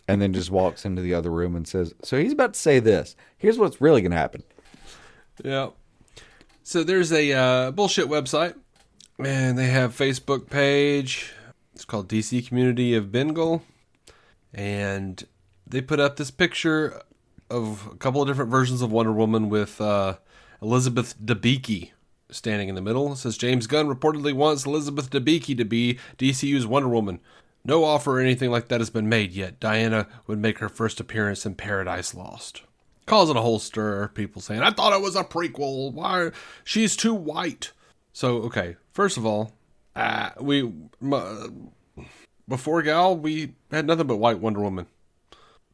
And then just walks into the other room and says, so he's about to say this. Here's what's really going to happen. Yeah. So there's a bullshit website. And they have a Facebook page. It's called DC Community of Bengal. And they put up this picture of a couple of different versions of Wonder Woman with Elizabeth Debicki standing in the middle. It says, James Gunn reportedly wants Elizabeth Debicki to be DCU's Wonder Woman. No offer or anything like that has been made yet. Diana would make her first appearance in Paradise Lost. Causing a whole stir. People saying, I thought it was a prequel. Why? She's too white. So, okay. First of all, before Gal, we had nothing but white Wonder Woman.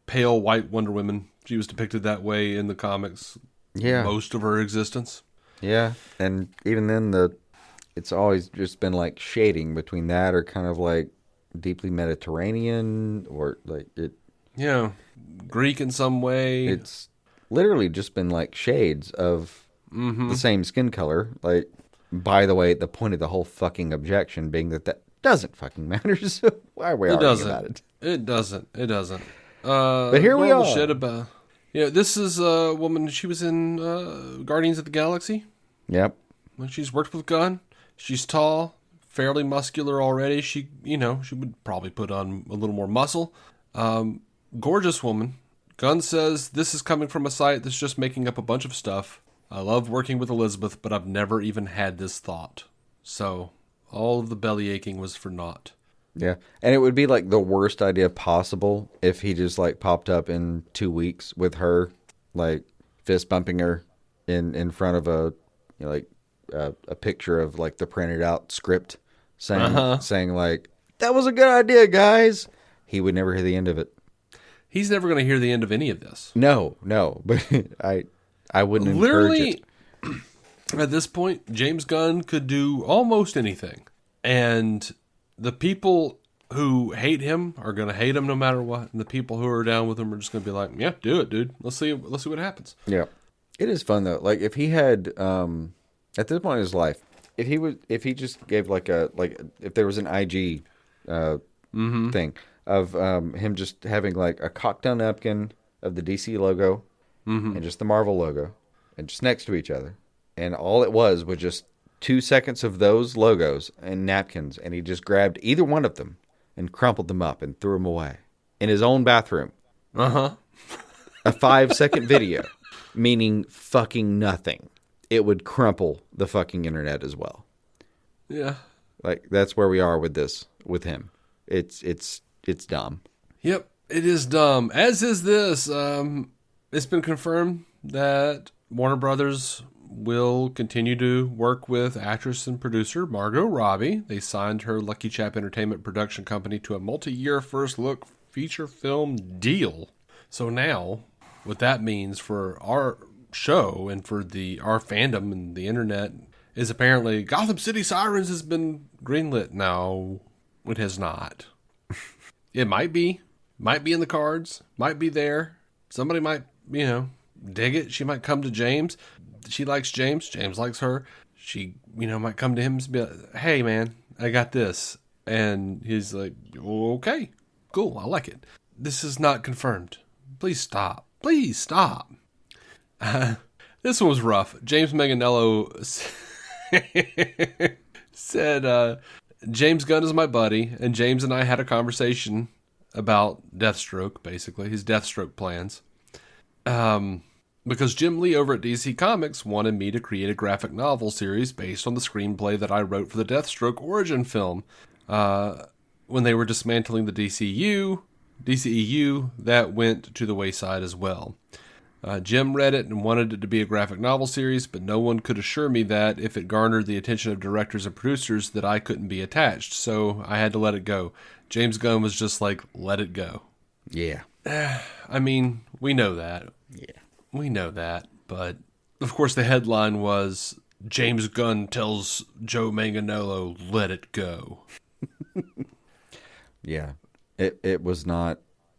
Pale white Wonder Woman. She was depicted that way in the comics. Yeah. Most of her existence. Yeah. And even then, it's always just been like shading between that or kind of like deeply Mediterranean or like it. Yeah. Greek in some way. It's literally just been like shades of the same skin color. Like, by the way, the point of the whole fucking objection being that doesn't fucking matter. So why are we arguing about it? It doesn't. But here we are. Shit about. Yeah, this is a woman. She was in Guardians of the Galaxy. Yep. She's worked with Gunn. She's tall, fairly muscular already. She would probably put on a little more muscle. Gorgeous woman. Gunn says this is coming from a site that's just making up a bunch of stuff. I love working with Elizabeth, but I've never even had this thought. So all of the belly aching was for naught. Yeah, and it would be like the worst idea possible if he just like popped up in 2 weeks with her, like fist bumping her in front of a picture of like the printed out script saying like, that was a good idea, guys. He would never hear the end of it. He's never going to hear the end of any of this. No, but I wouldn't encourage it. At this point, James Gunn could do almost anything, and the people who hate him are going to hate him no matter what. And the people who are down with him are just going to be like, yeah, do it, dude. Let's see what happens. Yeah. It is fun though. Like if he had, at this point in his life, if he just gave if there was an IG, thing of, him just having like a cocktail napkin of the DC logo and just the Marvel logo and just next to each other. And all it was just 2 seconds of those logos and napkins, and he just grabbed either one of them and crumpled them up and threw them away in his own bathroom. A 5-second video, meaning fucking nothing. It would crumple the fucking internet as well. Yeah. Like, that's where we are with this, with him. It's dumb. Yep, it is dumb. As is this. It's been confirmed that Warner Brothers will continue to work with actress and producer Margot Robbie. They signed her Lucky Chap Entertainment production company to a multi-year first look feature film deal. So now, what that means for our show and for our fandom and the internet is apparently Gotham City Sirens has been greenlit. No, it has not. It might be in the cards, might be there. Somebody might, dig it. She might come to James. she likes James. James likes her. She, might come to him and be like, hey, man, I got this. And he's like, okay, cool. I like it. This is not confirmed. Please stop. Please stop. This one was rough. James Manganiello said, James Gunn is my buddy, and James and I had a conversation about Deathstroke, basically, his Deathstroke plans. Because Jim Lee over at DC Comics wanted me to create a graphic novel series based on the screenplay that I wrote for the Deathstroke origin film. When they were dismantling the DCEU, that went to the wayside as well. Jim read it and wanted it to be a graphic novel series, but no one could assure me that if it garnered the attention of directors and producers that I couldn't be attached, so I had to let it go. James Gunn was just like, let it go. Yeah. I mean, we know that. Yeah. We know that, but of course the headline was, James Gunn tells Joe Manganiello, let it go. Yeah. It was not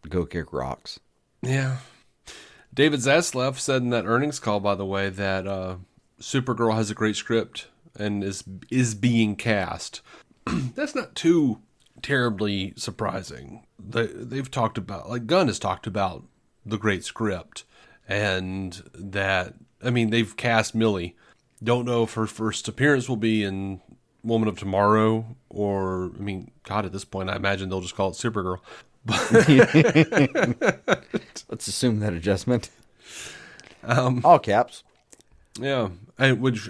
go kick rocks. Yeah. David Zaslav said in that earnings call, by the way, that Supergirl has a great script and is being cast. That's not too terribly surprising. They've talked about, like Gunn has talked about the great script, and that, I mean, they've cast Millie. Don't know if her first appearance will be in Woman of Tomorrow, or, I mean, God, at this point, I imagine they'll just call it Supergirl. Let's assume that adjustment. All caps. Yeah. Which,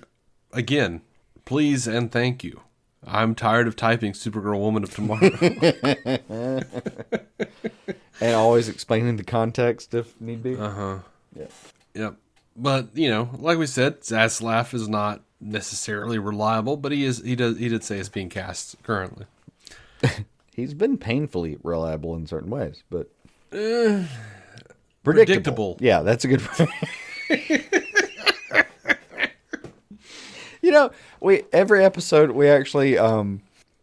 again, please and thank you. I'm tired of typing Supergirl Woman of Tomorrow. And always explaining the context if need be. Uh-huh. Yeah. Yep. But, like we said, Zaslav is not necessarily reliable, but he did say it's being cast currently. He's been painfully reliable in certain ways, but predictable. Yeah, that's a good point. Every episode we actually,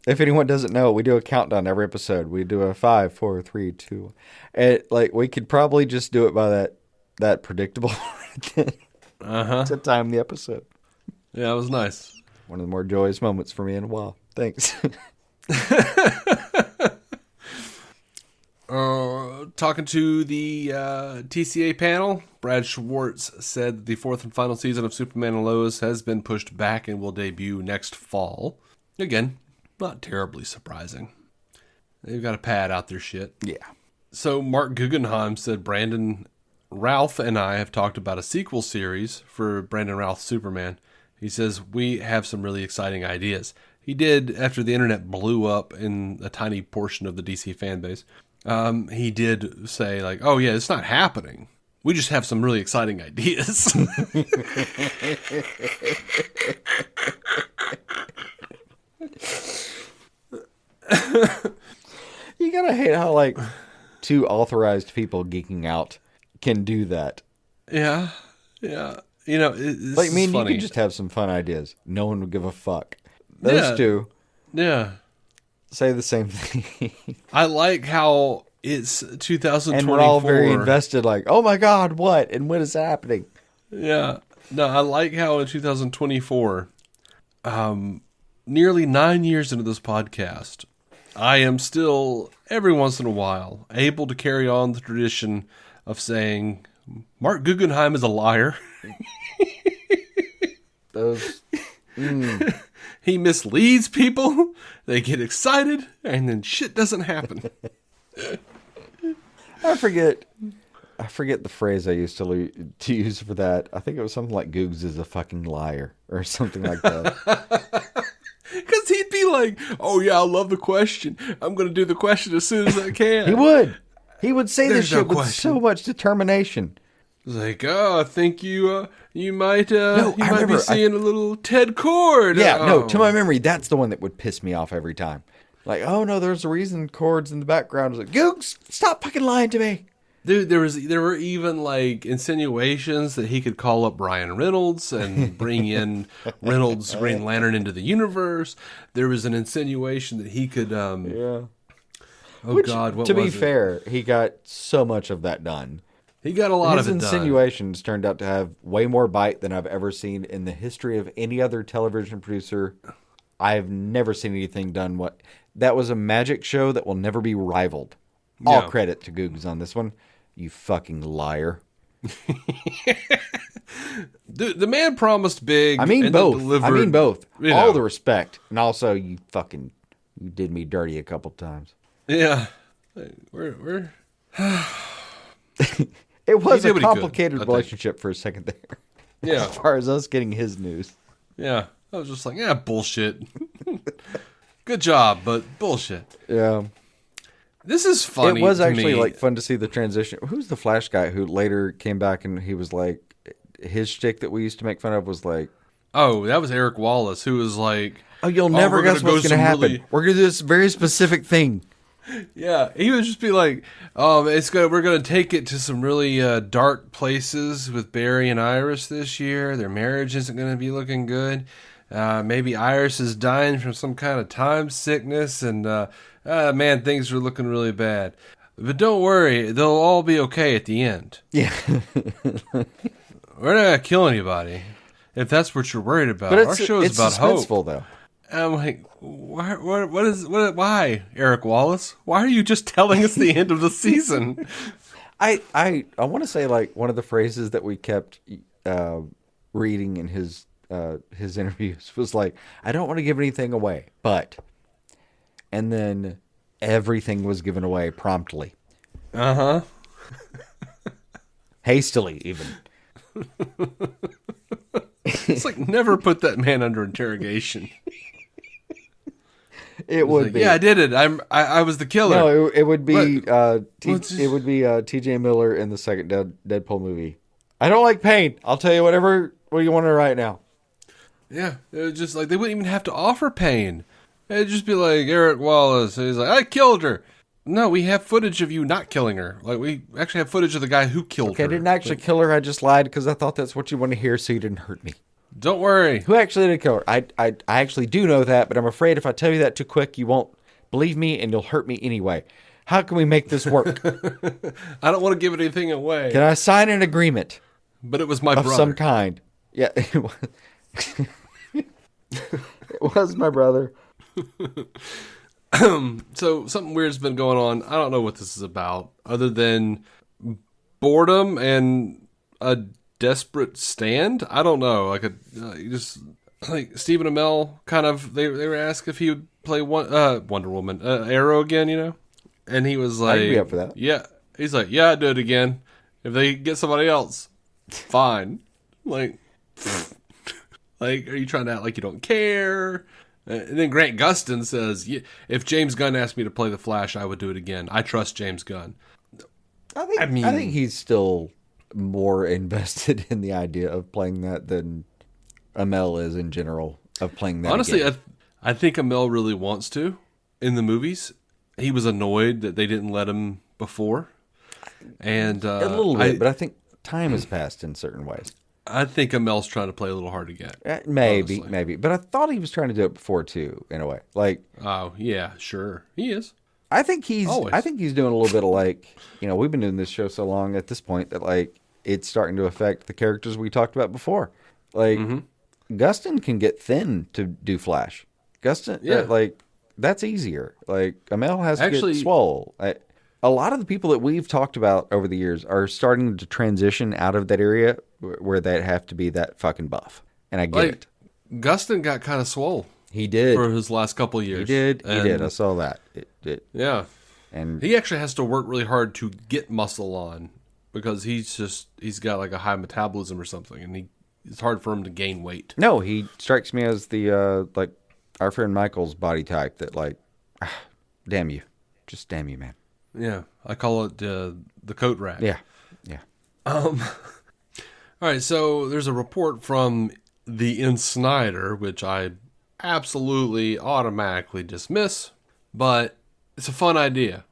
if anyone doesn't know, we do a countdown every episode. We do a 5, 4, 3, 2. And we could probably just do it by that predictable to time the episode. Yeah, it was nice. One of the more joyous moments for me in a while. Thanks. Talking to the TCA panel, Brad Schwartz said the fourth and final season of Superman and Lois has been pushed back and will debut next fall. Again, not terribly surprising. They've got to pad out their shit. Yeah. So Mark Guggenheim said Brandon Routh and I have talked about a sequel series for Brandon Routh's Superman. He says, we have some really exciting ideas. He did, after the internet blew up in a tiny portion of the DC fan base, he did say, like, oh yeah, it's not happening. We just have some really exciting ideas. You gotta hate how, two authorized people geeking out can do that. Yeah. Yeah. It's funny. You can just have some fun ideas. No one would give a fuck. Those two. Yeah. Say the same thing. I like how it's 2024. And we're all very invested, oh my God, what? And what is happening? Yeah. No, I like how in 2024, nearly 9 years into this podcast, I am still, every once in a while, able to carry on the tradition of saying, Mark Guggenheim is a liar. Those... He misleads people. They get excited, and then shit doesn't happen. I forget the phrase I used to use for that. I think it was something like "Googs is a fucking liar" or something like that. Because he'd be like, "Oh yeah, I love the question. I'm going to do the question as soon as I can." He would say this shit with so much determination. Like, oh, I think you might be seeing a little Ted Cord. Yeah, no, to my memory, that's the one that would piss me off every time. Like, oh no, there's a reason Cord's in the background. I was like, Googs, stop fucking lying to me. Dude, there were even insinuations that he could call up Ryan Reynolds and bring in Reynolds' Green Lantern into the universe. There was an insinuation that he could yeah. Oh God, what was it? To be fair, he got so much of that done. He got a lot His of it done. insinuations turned out to have way more bite than I've ever seen in the history of any other television producer. I've never seen anything done that was a magic show that will never be rivaled. All credit to Googs on this one. You fucking liar. The man promised big. I mean both. You All know. the respect. And also you did me dirty a couple times. Yeah. We're It was He did a what he could, complicated I think. relationship for a second there. Yeah. As far as us getting his news. Yeah. I was just like, yeah, bullshit. Good job, but bullshit. Yeah. This is funny. It was to actually me. like fun to see the transition. Who's the Flash guy who later came back and he was like, his shtick that we used to make fun of was like, Oh, that was Eric Wallace, who was like, oh, you'll never we're guess gonna what's go going to some happen. really- We're going to do this very specific thing. yeah, he would just be like, we're gonna take it to some really dark places with Barry and Iris this year. Their marriage isn't gonna be looking good. Maybe Iris is dying from some kind of time sickness, and man, things are looking really bad. But don't worry, they'll all be okay at the end. Yeah. We're not gonna kill anybody if that's what you're worried about. But Our show's it's about hope. suspenseful, though. And I'm like, why, Eric Wallace? Why are you just telling us the end of the season? I want to say like one of the phrases that we kept reading in his interviews was like, I don't want to give anything away, but, and then everything was given away promptly. Uh-huh. Hastily, even. It's like, never put that man under interrogation. It would Like, be. yeah, I did it. I was the killer. No, it would be What's it would be T.J. Miller in the second Deadpool movie. I don't like pain. I'll tell you what you want to write now. Yeah, it was just like, they wouldn't even have to offer pain. It'd just be like, Eric Wallace. And he's like, I killed her. No, we have footage of you not killing her. Like, we actually have footage of the guy who killed Okay, her. I didn't actually kill her. I just lied because I thought that's what you want to hear, so you didn't hurt me. Don't worry. Who actually did kill her? I actually do know that, but I'm afraid if I tell you that too quick, you won't believe me and you'll hurt me anyway. How can we make this work? I don't want to give anything away. Can I sign an agreement But it was my of brother. some kind? Yeah, it was, it was my brother. So something weird's been going on. I don't know what this is about, other than boredom and a desperate stand. I don't know. Like just like Stephen Amell kind of. They were asked if he would play Wonder Woman, Arrow again. You know, and he was like, I'd be up for that. Yeah, he's like, yeah, I'd do it again if they get somebody else. Fine. Like, are you trying to act like you don't care? And then Grant Gustin says, if James Gunn asked me to play the Flash, I would do it again. I trust James Gunn. I think he's still more invested in the idea of playing that than Amell is in general of playing that. Honestly, again. I think Amell really wants to in the movies. He was annoyed that they didn't let him before. And a little bit, but I think time has passed in certain ways. I think Amell's trying to play a little hard to get. Maybe. But I thought he was trying to do it before too, in a way. Like, oh yeah, sure, he is. I think he's Always. doing a little bit of like, we've been doing this show so long at this point that like it's starting to affect the characters we talked about before. Like, Gustin can get thin to do Flash. Gustin, Yeah. like that's easier. Like Amell has to Actually- get swole. A lot of the people that we've talked about over the years are starting to transition out of that area where they have to be that fucking buff. And I get it. Gustin got kind of swole He did. for his last couple of years. He did. And- I saw that. Yeah. And He actually has to work really hard to get muscle on because he's got like a high metabolism or something, and it's hard for him to gain weight. no, he strikes me as the like our friend Michael's body type that like, damn you, just damn you, man. Yeah, I call it the coat rack. Yeah. All right, so there's a report from the In Snyder, which I absolutely automatically dismiss, but it's a fun idea.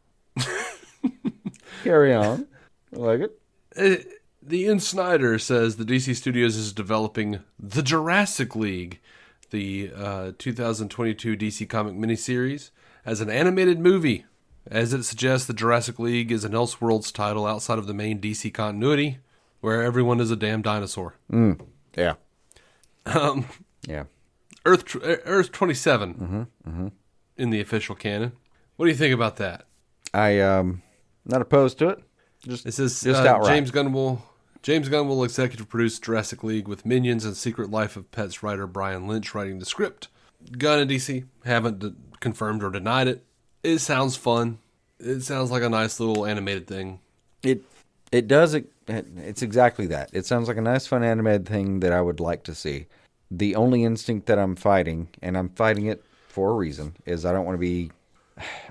Carry on. I like it. The In Snyder says the DC Studios is developing the Jurassic League, the 2022 DC comic miniseries, as an animated movie. As it suggests, the Jurassic League is an Elseworlds title outside of the main DC continuity, where everyone is a damn dinosaur. Yeah. Yeah. Earth 27 in the official canon. What do you think about that? Not opposed to it. It says outright. James Gunn will executive produce Jurassic League with Minions and Secret Life of Pets writer Brian Lynch writing the script. Gunn and DC haven't confirmed or denied it. It sounds fun. It sounds like a nice little animated thing. It does. It's exactly that. It sounds like a nice, fun animated thing that I would like to see. The only instinct that I'm fighting, and I'm fighting it for a reason, is I don't want to be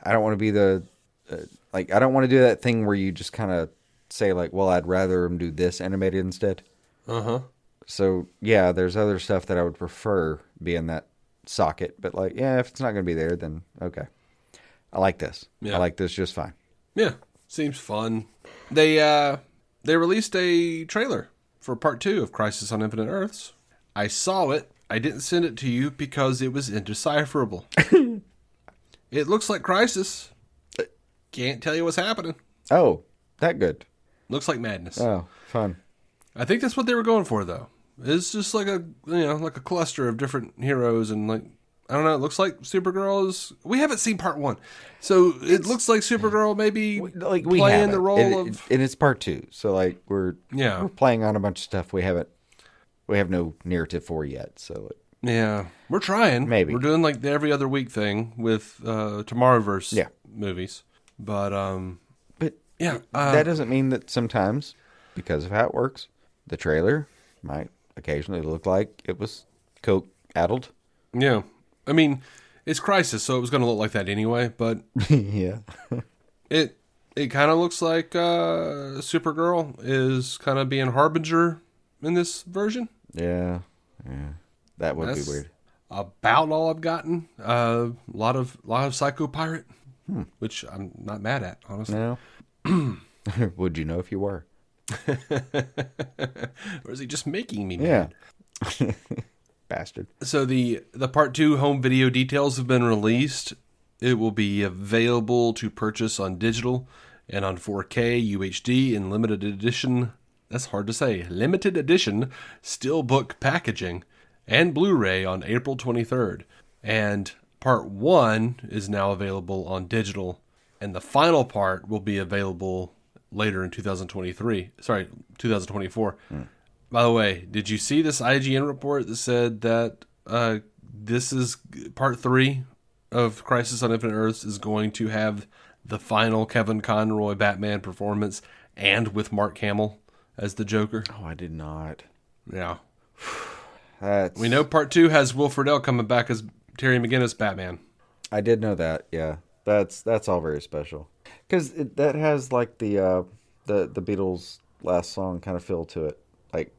I don't want to do that thing where you just kind of say like, well, I'd rather them do this animated instead. So yeah, there's other stuff that I would prefer be in that socket, but like, yeah, if it's not going to be there, then okay. I like this. Yeah. I like this just fine. Yeah, seems fun. They released a trailer for part 2 of Crisis on Infinite Earths. I saw it. I didn't send it to you because it was indecipherable. It looks like Crisis. Can't tell you what's happening. Oh, that good. Looks like madness. Oh, fun. I think that's what they were going for, though. It's just like a cluster of different heroes, and like, I don't know. It looks like Supergirl is. We haven't seen part 1, so it looks like Supergirl maybe playing the role of. And it's part 2, so like we're playing on a bunch of stuff we have no narrative for yet. So yeah, we're trying. Maybe we're doing like the every other week thing with Tomorrowverse movies, but yeah, that doesn't mean that sometimes, because of how it works, the trailer might occasionally look like it was coke-addled. Yeah. I mean, it's Crisis, so it was going to look like that anyway, but yeah. it kind of looks like Supergirl is kind of being Harbinger in this version. Yeah. That would be weird. About all I've gotten. A lot of Psycho Pirate, which I'm not mad at, honestly. No. Would you know if you were? Or is he just making me mad? Yeah. Bastard. So the part 2 home video details have been released. It will be available to purchase on digital and on 4K UHD in limited edition. That's hard to say. Limited edition steelbook packaging and Blu-ray on April 23rd. And part 1 is now available on digital, and the final part will be available later in 2024. By the way, did you see this IGN report that said that this is part 3 of Crisis on Infinite Earths is going to have the final Kevin Conroy Batman performance and with Mark Hamill as the Joker? Oh, I did not. Yeah. We know part 2 has Will Friedle coming back as Terry McGinnis Batman. I did know that, yeah. That's all very special. Because that has like the Beatles' last song kind of feel to it. Like,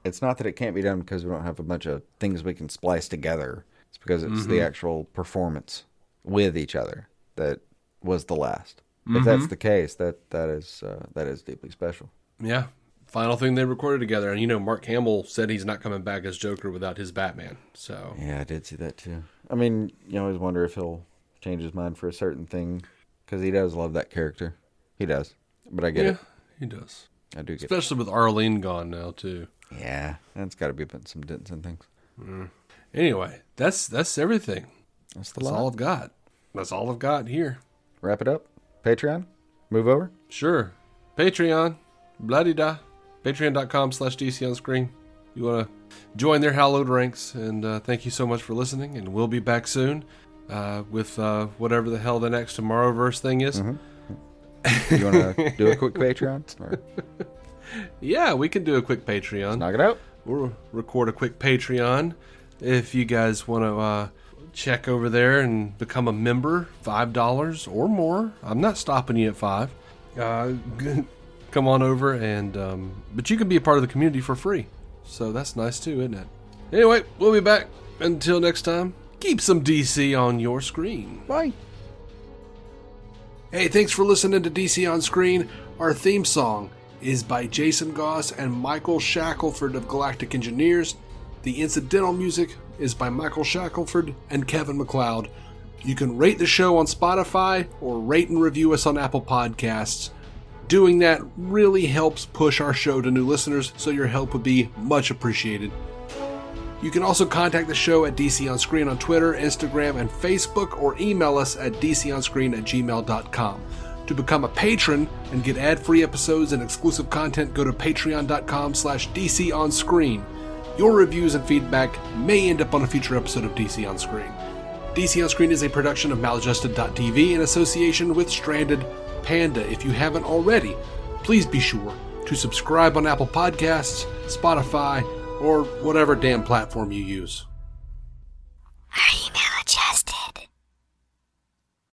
it's not that it can't be done because we don't have a bunch of things we can splice together. It's because it's the actual performance with each other that was the last. If that's the case, that is deeply special. Yeah. Final thing they recorded together. And, Mark Hamill said he's not coming back as Joker without his Batman. So yeah, I did see that too. I mean, you always wonder if he'll change his mind for a certain thing because he does love that character. He does. But I get it. He does. I do get it. Especially with Arlene gone now, too. Yeah, that's got to be putting some dents in things. Anyway, that's everything. That's all I've got. That's all I've got here. Wrap it up. Patreon? Move over? Sure. Patreon. Blah-de-da. Patreon.com/DC on screen. You want to join their hallowed ranks. And thank you so much for listening. And we'll be back soon with whatever the hell the next Tomorrowverse thing is. You want to do a quick Patreon? Or? Yeah, we can do a quick Patreon. Let's knock it out. We'll record a quick Patreon. If you guys want to check over there and become a member, $5 or more. I'm not stopping you at $5. Come on over, and but you can be a part of the community for free. So that's nice too, isn't it? Anyway, we'll be back. Until next time, keep some DC on your screen. Bye. Hey, thanks for listening to DC on Screen. Our theme song is by Jason Goss and Michael Shackelford of Galactic Engineers. The incidental music is by Michael Shackelford and Kevin MacLeod. You can rate the show on Spotify or rate and review us on Apple Podcasts. Doing that really helps push our show to new listeners, so your help would be much appreciated. You can also contact the show at DC On Screen on Twitter, Instagram, and Facebook, or email us at dconscreen@gmail.com. To become a patron and get ad-free episodes and exclusive content, go to patreon.com/DCOnScreen. Your reviews and feedback may end up on a future episode of DC On Screen. DC On Screen is a production of Maladjusted.tv in association with Stranded Panda. If you haven't already, please be sure to subscribe on Apple Podcasts, Spotify, or whatever damn platform you use.